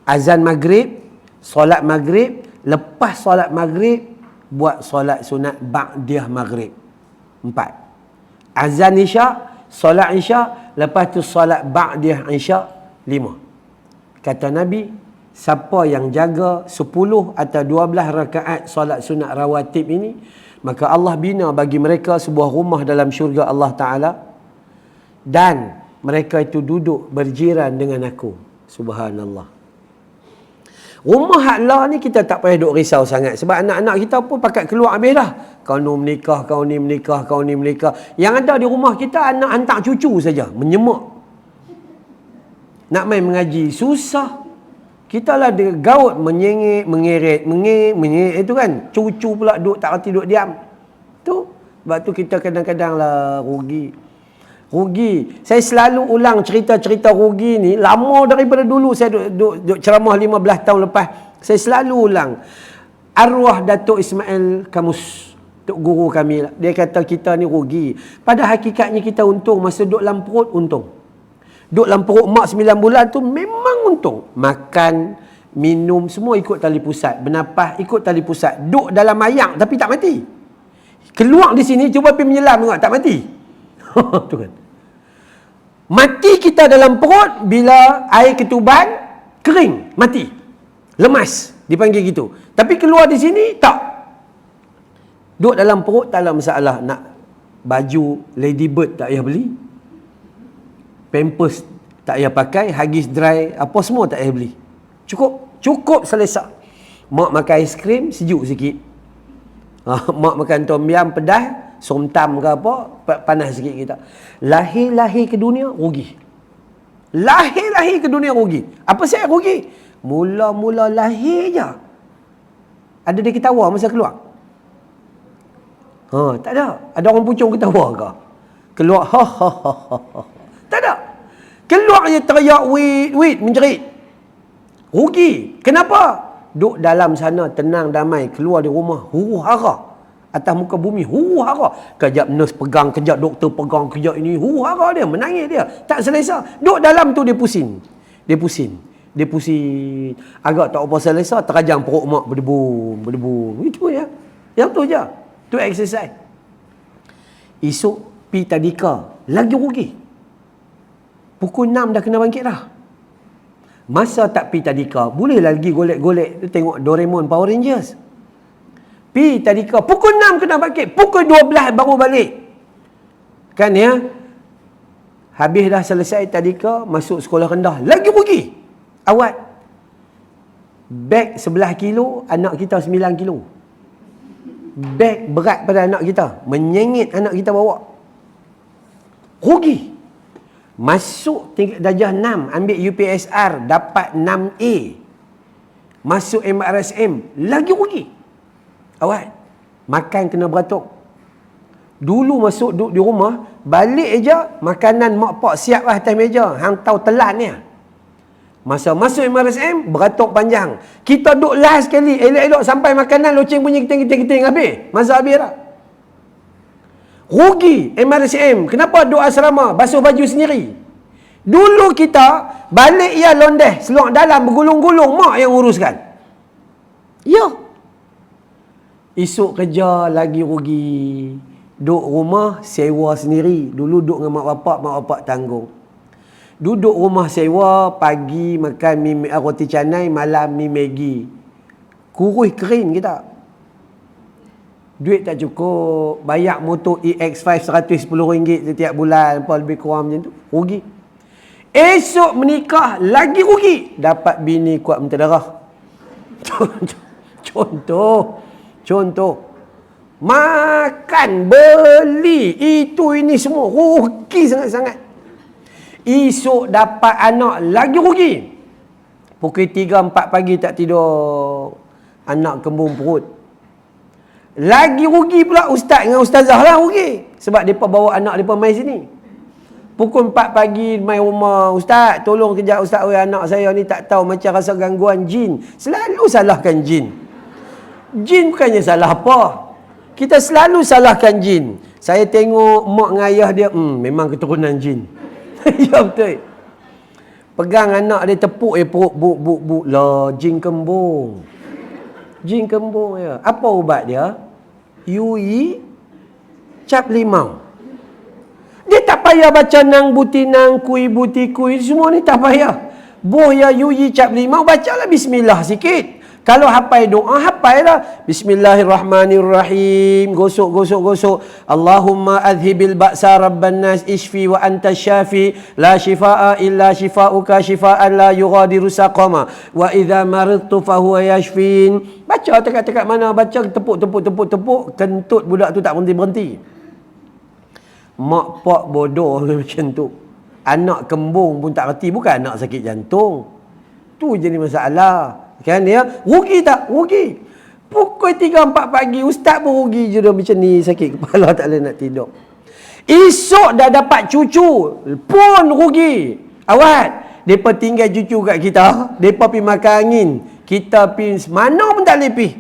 Azan maghrib, solat maghrib, lepas solat maghrib buat solat sunat ba'diyah maghrib. 4. Azan isyak, solat isyak, lepas tu solat ba'diyah isyak. 5. Kata Nabi, siapa yang jaga 10 atau 12 rakaat solat sunat rawatib ini, maka Allah bina bagi mereka sebuah rumah dalam syurga Allah Ta'ala, dan mereka itu duduk berjiran dengan aku. Subhanallah. Rumah Allah ni kita tak payah duk risau sangat, sebab anak-anak kita pun pakat keluar habis dah. Kau ni menikah, kau ni menikah, kau ni menikah. Yang ada di rumah kita anak hantar cucu saja, menyemak. Nak main mengaji susah. Kita lah dia gaut menyengit, mengeret itu kan. Cucu pula duduk tak reti duduk diam. Tu. Sebab tu kita kadang-kadang lah rugi. Saya selalu ulang cerita-cerita rugi ni. Lama daripada dulu saya duduk ceramah 15 tahun lepas. Saya selalu ulang. Arwah Datuk Ismail Kamus, Tok Guru kami lah. Dia kata kita ni rugi. Pada hakikatnya kita untung. Masa duduk dalam perut untung. Duduk dalam perut mak 9 bulan tu memang untung. Makan, minum semua ikut tali pusat. Bernafas ikut tali pusat. Duduk dalam ayak tapi tak mati. Keluar di sini cuba pergi menyelam tengok, tak mati. Tu kan. Mati kita dalam perut bila air ketuban kering, mati. Lemas, dipanggil gitu. Tapi keluar di sini tak. Duduk dalam perut tak ada masalah. Nak baju ladybird tak payah beli. Pampers tak payah pakai, Huggies dry, apa semua tak payah beli. Cukup selesa. Mak makan aiskrim sejuk sikit. Mak makan tom yam pedas, somtam ke apa, panas sikit kita. Lahir ke dunia rugi. Lahir ke dunia rugi. Apa saya rugi? Mula-mula lahir je. Ada dia ketawa masa keluar? Tak ada. Ada orang pucung ketawa ke? Keluar tak ada. Keluar je teriak wait menjerit. Rugi. Kenapa? Duduk dalam sana tenang damai, keluar di rumah huru-hara. Atas muka bumi huru-hara. Kejap nurse pegang, kejap doktor pegang, kejap ini huru-hara dia, menangis dia. Tak selesa. Duduk dalam tu dia pusing. Agak tak apa selesa, terajang perut mak berdebu. Itu ya. Yang tu je. Tu exercise. Esok pi tadika, lagi rugi. Pukul 6 dah kena bangkit dah. Masa tak pi tadika, boleh lagi golek-golek tengok Doraemon Power Rangers. Pi tadika, pukul 6 kena bangkit, pukul 12 baru balik. Kan ya? Habis dah selesai tadika, masuk sekolah rendah, lagi rugi. Awat. Beg 11 kilo, anak kita 9 kilo. Beg berat pada anak kita, menyengit anak kita bawa. Rugi. Masuk tingkat darjah 6, ambil UPSR, dapat 6A. Masuk MRSM, lagi rugi. Awak, makan kena beratuk. Dulu masuk duduk di rumah, balik aja, makanan mak pak siap lah atas meja. Hang tahu telan ni. Masa masuk MRSM, beratuk panjang. Kita duduk last sekali, elok-elok sampai makanan loceng bunyi keting-keting habis. Masa habis dah. Rugi MRSM. Kenapa duduk asrama, basuh baju sendiri? Dulu kita balik ya londeh, seluar dalam bergulung-gulung, mak yang uruskan. Ya. Esok kerja lagi rugi. Duduk rumah sewa sendiri. Dulu duduk dengan mak bapak tanggung. Duduk rumah sewa, pagi makan mi roti canai, malam mi Maggi. Kurus kering kita. Duit tak cukup, bayar motor EX5 RM110 setiap bulan, apa lebih kurang macam tu, rugi. Esok menikah, lagi rugi. Dapat bini kuat menterdarah. Contoh. Makan, beli, itu ini semua, rugi sangat-sangat. Esok dapat anak, lagi rugi. Pukul 3-4 pagi tak tidur, anak kembung perut. Lagi rugi pula ustaz dengan ustazah lah rugi. Sebab mereka bawa anak mereka main sini. Pukul 4 pagi main rumah, ustaz tolong kejap ustaz, anak saya ni tak tahu macam rasa gangguan jin. Selalu salahkan jin. Jin bukannya salah apa. Kita selalu salahkan jin. Saya tengok mak dengan ayah dia, memang keturunan jin. Ya betul. Pegang anak dia tepuk perut, buk. Lah, jin kembung. Jin kembung ya. Apa ubat dia? UI cap limau. Dia tak payah baca nang buti nang kui buti kui, semua ni tak payah. Boh ya yuyi cap 5, bacalah bismillah sikit. Kalau hafal doa, hafallah Bismillahirrahmanirrahim. Gosok. Allahumma adhibil ba'sa rabban nas ishfi wa anta syafi la shifaa illa shifauka shifaan la yughadiru saqama wa idza maridtu fahuwa yashfin. Baca dekat-dekat mana, baca tepuk, kentut budak tu tak berhenti. Mak pak bodoh macam tu. Anak kembung pun tak reti, bukan anak sakit jantung. Tu jadi masalah. Kan dia, rugi tak? Rugi. Pukul 3-4 pagi, ustaz pun rugi je dah macam ni, sakit kepala, tak boleh nak tidur. Esok dah dapat cucu, pun rugi. Awat, mereka tinggal cucu kat kita, mereka pergi makan angin, kita pergi mana pun tak boleh pergi.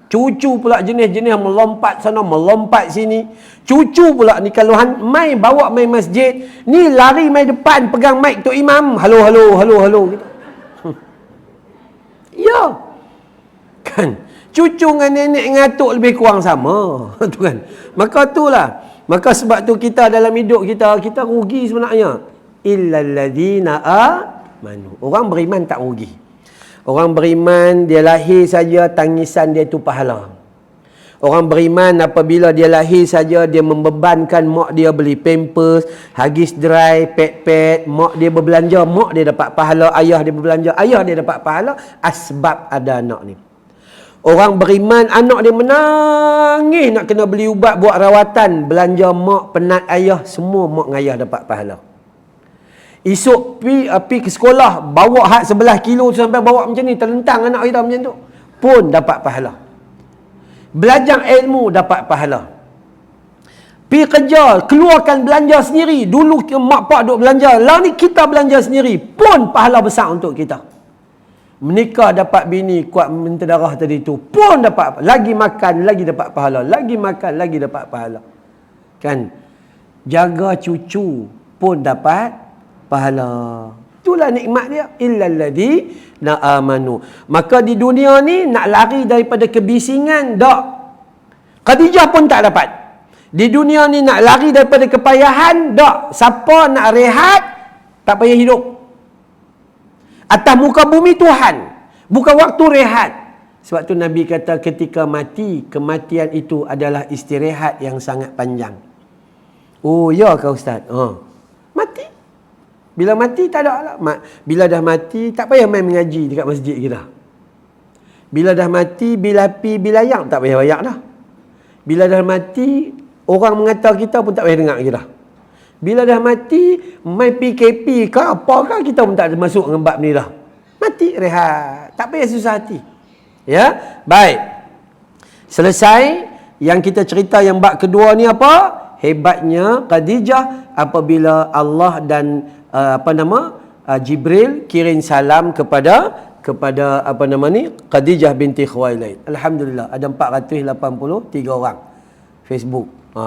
Cucu pula jenis-jenis melompat sana, melompat sini. Cucu pula ni kalau bawa main masjid, ni lari main depan, pegang mic Tok Imam, halo. Ya. Kan? Cucu dengan nenek ngatuk lebih kurang sama. Tu kan. Maka Maka sebab tu kita dalam hidup kita rugi sebenarnya. Illal ladzina amanu. Orang beriman tak rugi. Orang beriman dia lahir saja tangisan dia tu pahala. Orang beriman apabila dia lahir saja dia membebankan mak dia beli pampers, hagis dry, pet, mak dia berbelanja, mak dia dapat pahala, ayah dia berbelanja, ayah dia dapat pahala asbab ada anak ni. Orang beriman anak dia menangis nak kena beli ubat buat rawatan, belanja mak, penat ayah, semua mak dengan ayah dapat pahala. Esok pi ke sekolah bawa hak 11 kilo tu sampai bawa macam ni, terlentang anak kita macam tu pun dapat pahala. Belajar ilmu dapat pahala. Pi kerja, keluarkan belanja sendiri. Dulu mak pak duk belanja, lah ni kita belanja sendiri, pun pahala besar untuk kita. Menikah dapat bini kuat menterdarah tadi tu, pun dapat, lagi makan lagi dapat pahala, lagi makan lagi dapat pahala. Kan? Jaga cucu pun dapat pahala. Itulah nikmat dia. Illal ladzina amanu. Maka di dunia ni nak lari daripada kebisingan tak. Khadijah pun tak dapat. Di dunia ni nak lari daripada kepayahan tak. Siapa nak rehat tak payah hidup. Atas muka bumi Tuhan, bukan waktu rehat. Sebab tu Nabi kata ketika mati, kematian itu adalah istirahat yang sangat panjang. Oh ya ke Ustaz? Mati. Bila mati tak ada lah. Bila dah mati tak payah main mengaji dekat masjid kita. Bila dah mati bila pi bilayang tak payah bayar dah. Bila dah mati orang mengata kita pun tak payah dengar kita. Bila dah mati main PKP ke apakah kita pun tak masuk dengan bab ni dah. Mati rehat. Tak payah susah hati. Ya, baik. Selesai yang kita cerita yang bab kedua ni apa? Hebatnya Khadijah apabila Allah dan Jibril kirim salam kepada Khadijah binti Khuwailid. Alhamdulillah ada 483 orang Facebook.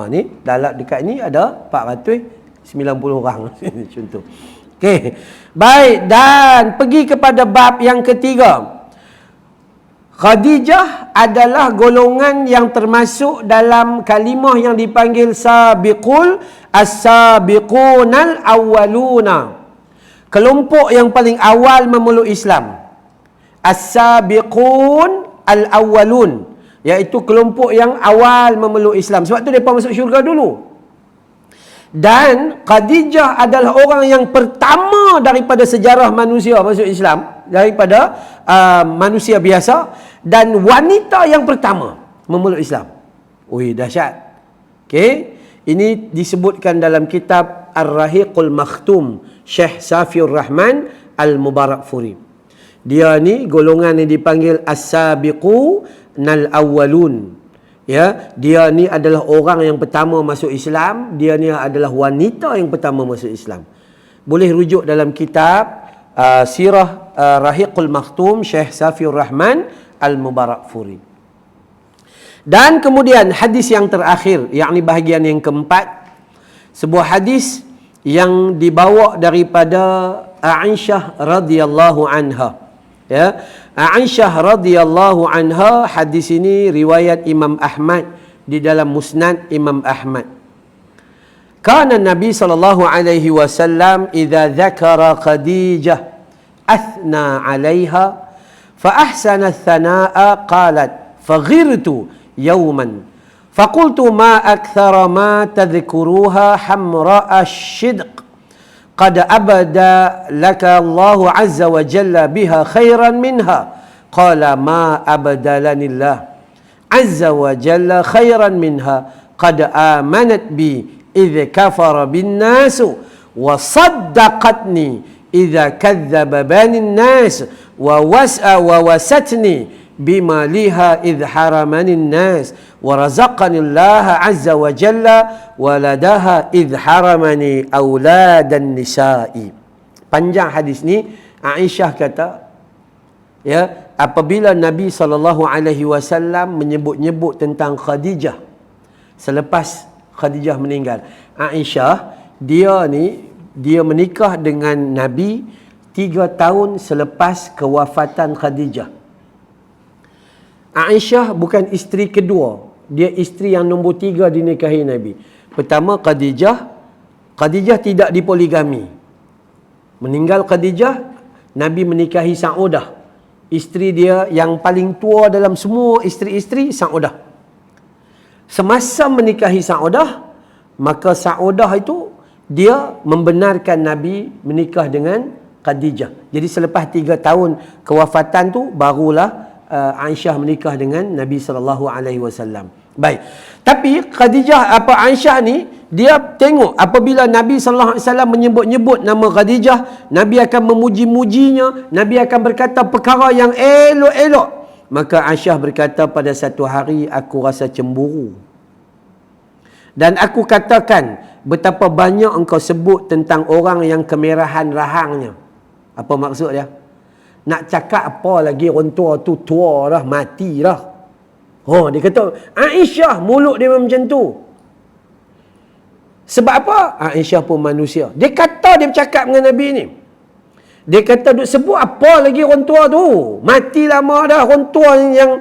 Ni dalam dekat ni ada 490 orang contoh. Okey. Baik, dan pergi kepada bab yang ketiga. Khadijah adalah golongan yang termasuk dalam kalimah yang dipanggil as-sabiqunal awwaluna. Kelompok yang paling awal memeluk Islam. As-sabiqun al-awwalun, iaitu kelompok yang awal memeluk Islam. Sebab tu mereka masuk syurga dulu. Dan Khadijah adalah orang yang pertama daripada sejarah manusia masuk Islam, daripada manusia biasa, dan wanita yang pertama memeluk Islam. Ui, dahsyat. Okey, ini disebutkan dalam kitab Ar-Rahiqul Makhtum Syekh Safiur Rahman Al-Mubarakfuri. Dia ni golongan yang dipanggil as-sabiqunal awwalun. Ya, dia ni adalah orang yang pertama masuk Islam, dia ni adalah wanita yang pertama masuk Islam. Boleh rujuk dalam kitab Sirah Rahiqul Makhtum Syekh Safiur Rahman Al-Mubarakfuri. Dan kemudian hadis yang terakhir, yakni bahagian yang keempat, sebuah hadis yang dibawa daripada Aisyah radhiyallahu anha. Ya, Aisyah radhiyallahu anha, hadis ini riwayat Imam Ahmad di dalam Musnad Imam Ahmad. Kana Nabi sallallahu alaihi wasallam idza dzakara Khadijah athna 'alaiha fa ahsana ath-thanaa'a qalat faghirtu yawman faqultu ma akthara ma tadhkuruha hamra'a ash-shidq qad abada laka Allahu 'azza wa jalla biha khairan minha qala ma abdalani Allah 'azza wa jalla khairan minha qad amanat bi idh kafara bin nasu wa saddaqatni idza kadzdzaba banin nas wa wasatni bima liha idh haramani nas wa razaqani Allah azza wa jalla waladaha idh haramani auladan nisa'i. Panjang hadis ni. Aisyah kata, ya, apabila Nabi SAW menyebut-nyebut tentang Khadijah selepas Khadijah meninggal, Aisyah dia menikah dengan Nabi 3 tahun selepas kewafatan Khadijah. Aisyah bukan isteri kedua, dia isteri yang nombor 3 dinikahi Nabi. Pertama Khadijah tidak dipoligami. Meninggal Khadijah, Nabi menikahi Saudah, isteri dia yang paling tua dalam semua isteri-isteri, Saudah. Semasa menikahi Saudah, maka Saudah itu dia membenarkan Nabi menikah dengan Khadijah. Jadi selepas 3 tahun kewafatan tu barulah Aisyah menikah dengan Nabi SAW. Baik. Tapi Aisyah ni dia tengok apabila Nabi SAW menyebut-nyebut nama Khadijah, Nabi akan memuji-mujinya, Nabi akan berkata perkara yang elok-elok. Maka Aisyah berkata, pada satu hari aku rasa cemburu. Dan aku katakan, betapa banyak engkau sebut tentang orang yang kemerahan rahangnya. Apa maksud dia? Nak cakap apa lagi, orang tua tu tua dah, mati dah. Oh, dia kata, Aisyah, mulut dia macam tu. Sebab apa? Aisyah pun manusia. Dia kata dia bercakap dengan Nabi ni. Dia kata, duk sebut apa lagi orang tua tu? Mati lama dah orang tua yang,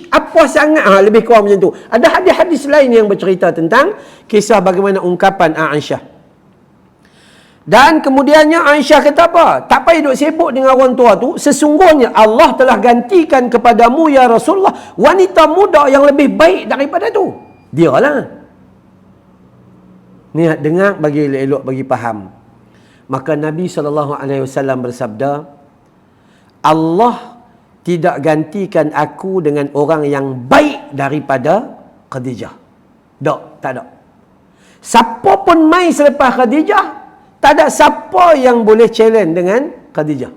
apa sangat? Lebih kurang macam tu. Ada hadis-hadis lain yang bercerita tentang kisah bagaimana ungkapan Aisyah. Dan kemudiannya Aisyah kata apa? Tak payah duk sibuk dengan orang tua tu. Sesungguhnya Allah telah gantikan kepadamu ya Rasulullah wanita muda yang lebih baik daripada tu. Dialah. Ni dengar bagi elok bagi faham. Maka Nabi SAW bersabda, Allah tidak gantikan aku dengan orang yang baik daripada Khadijah. Tak ada. Siapa pun mai selepas Khadijah, tak ada siapa yang boleh challenge dengan Khadijah.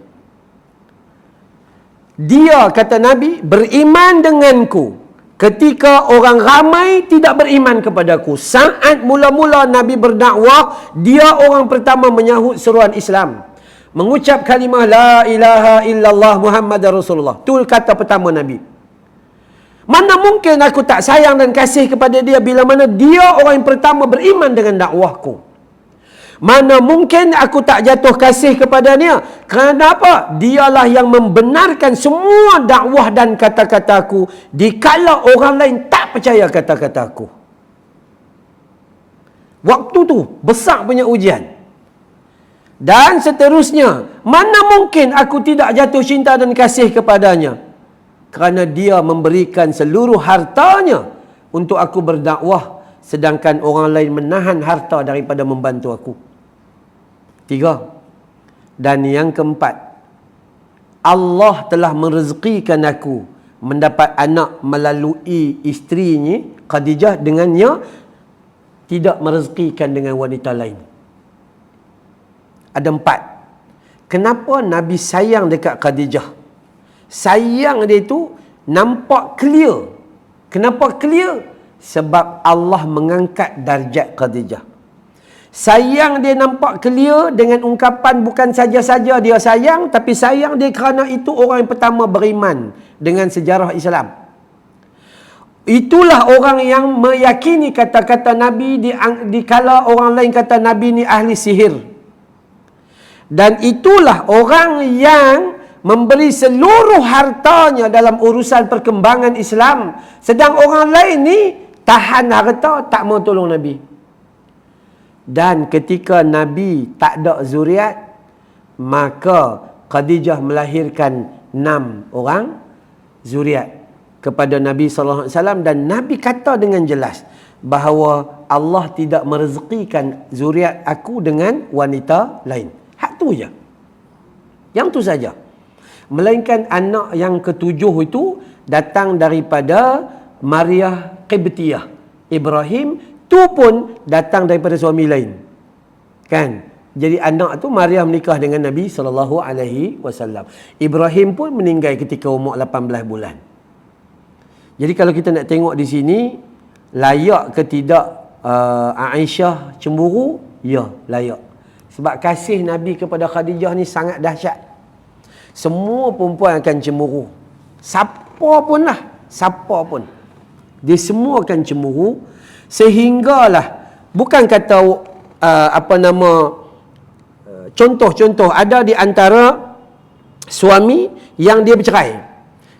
Dia, kata Nabi, beriman denganku ketika orang ramai tidak beriman kepadaku. Saat mula-mula Nabi berdakwah, dia orang pertama menyahut seruan Islam. Mengucap kalimah La ilaha illallah Muhammadar Rasulullah. Itu kata pertama Nabi. Mana mungkin aku tak sayang dan kasih kepada dia bila mana dia orang yang pertama beriman dengan dakwahku. Mana mungkin aku tak jatuh kasih kepadanya. Kenapa? Dialah yang membenarkan semua dakwah dan kata-kataku dikala orang lain tak percaya kata-kataku. Waktu tu besar punya ujian. Dan seterusnya, mana mungkin aku tidak jatuh cinta dan kasih kepadanya. Kerana dia memberikan seluruh hartanya untuk aku berdakwah, sedangkan orang lain menahan harta daripada membantu aku. 3. Dan yang keempat, Allah telah merezekikan aku mendapat anak melalui isterinya Khadijah, dengannya tidak merezekikan dengan wanita lain. Ada 4. Kenapa Nabi sayang dekat Khadijah? Sayang dia itu nampak clear. Kenapa clear? Sebab Allah mengangkat darjat Khadijah. Sayang dia nampak clear dengan ungkapan bukan saja-saja dia sayang, tapi sayang dia kerana itu orang yang pertama beriman dengan sejarah Islam. Itulah orang yang meyakini kata-kata Nabi dikala orang lain kata Nabi ni ahli sihir. Dan itulah orang yang memberi seluruh hartanya dalam urusan perkembangan Islam. Sedang orang lain ni tahan harta, tak mau tolong Nabi. Dan ketika Nabi tak ada zuriat, maka Khadijah melahirkan 6 orang zuriat kepada Nabi sallallahu alaihi wasallam, dan Nabi kata dengan jelas bahawa Allah tidak merezekikan zuriat aku dengan wanita lain. Hak tu je. Yang tu saja. Melainkan anak yang ketujuh itu datang daripada Maryah Qibtiyah. Ibrahim tu pun datang daripada suami lain. Kan? Jadi anak tu Maryam menikah dengan Nabi sallallahu alaihi wasallam. Ibrahim pun meninggal ketika umur 18 bulan. Jadi kalau kita nak tengok di sini, layak ke tidak Aisyah cemburu? Ya, layak. Sebab kasih Nabi kepada Khadijah ni sangat dahsyat. Semua perempuan akan cemburu. Siapa pun lah. Siapa pun. Dia semua akan cemburu. Sehinggalah, bukan kata contoh-contoh, ada di antara suami yang dia bercerai.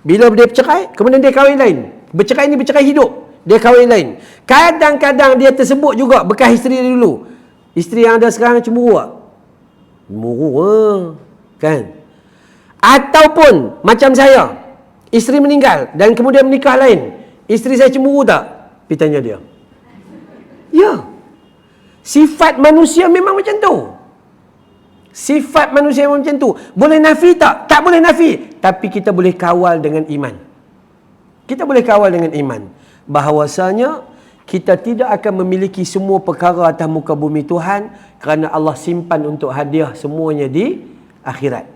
Bila dia bercerai, kemudian dia kahwin lain. Bercerai ni bercerai hidup. Dia kahwin lain. Kadang-kadang dia tersebut juga bekas isteri dia dulu. Isteri yang ada sekarang cemburu tak? Cemburu kan? Ataupun macam saya, isteri meninggal dan kemudian menikah lain. Isteri saya cemburu tak? Pergi tanya dia. Ya. Sifat manusia memang macam tu. Sifat manusia memang macam tu. Boleh nafi tak? Tak boleh nafi. Tapi kita boleh kawal dengan iman. Kita boleh kawal dengan iman. Bahawasanya kita tidak akan memiliki semua perkara atas muka bumi Tuhan, kerana Allah simpan untuk hadiah semuanya di akhirat.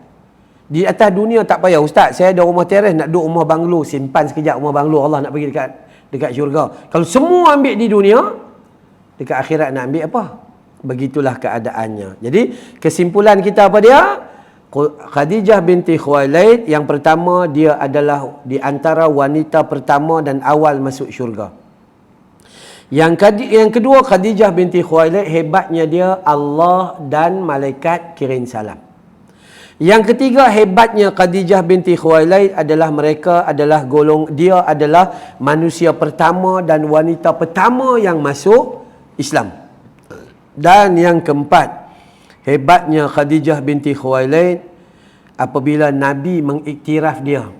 Di atas dunia tak payah, ustaz saya ada rumah teres, nak duduk rumah banglo, simpan sekejap rumah banglo, Allah nak pergi dekat syurga. Kalau semua ambil di dunia, dekat akhirat nak ambil apa? Begitulah keadaannya. Jadi kesimpulan kita apa dia? Khadijah binti Khuwailid, yang pertama, dia adalah di antara wanita pertama dan awal masuk syurga. Yang kedua, Khadijah binti Khuwailid, hebatnya dia Allah dan malaikat kirim salam. Yang ketiga, hebatnya Khadijah binti Khuwailid adalah dia adalah manusia pertama dan wanita pertama yang masuk Islam. Dan yang keempat, hebatnya Khadijah binti Khuwailid apabila Nabi mengiktiraf dia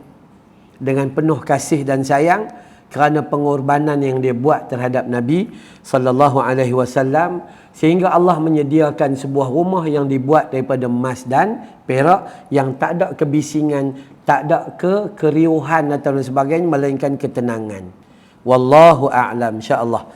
dengan penuh kasih dan sayang kerana pengorbanan yang dia buat terhadap Nabi sallallahu alaihi wasallam, sehingga Allah menyediakan sebuah rumah yang dibuat daripada emas dan perak, yang tak ada kebisingan, tak ada keriuhan atau sebagainya, melainkan ketenangan. Wallahu a'lam, insya-Allah.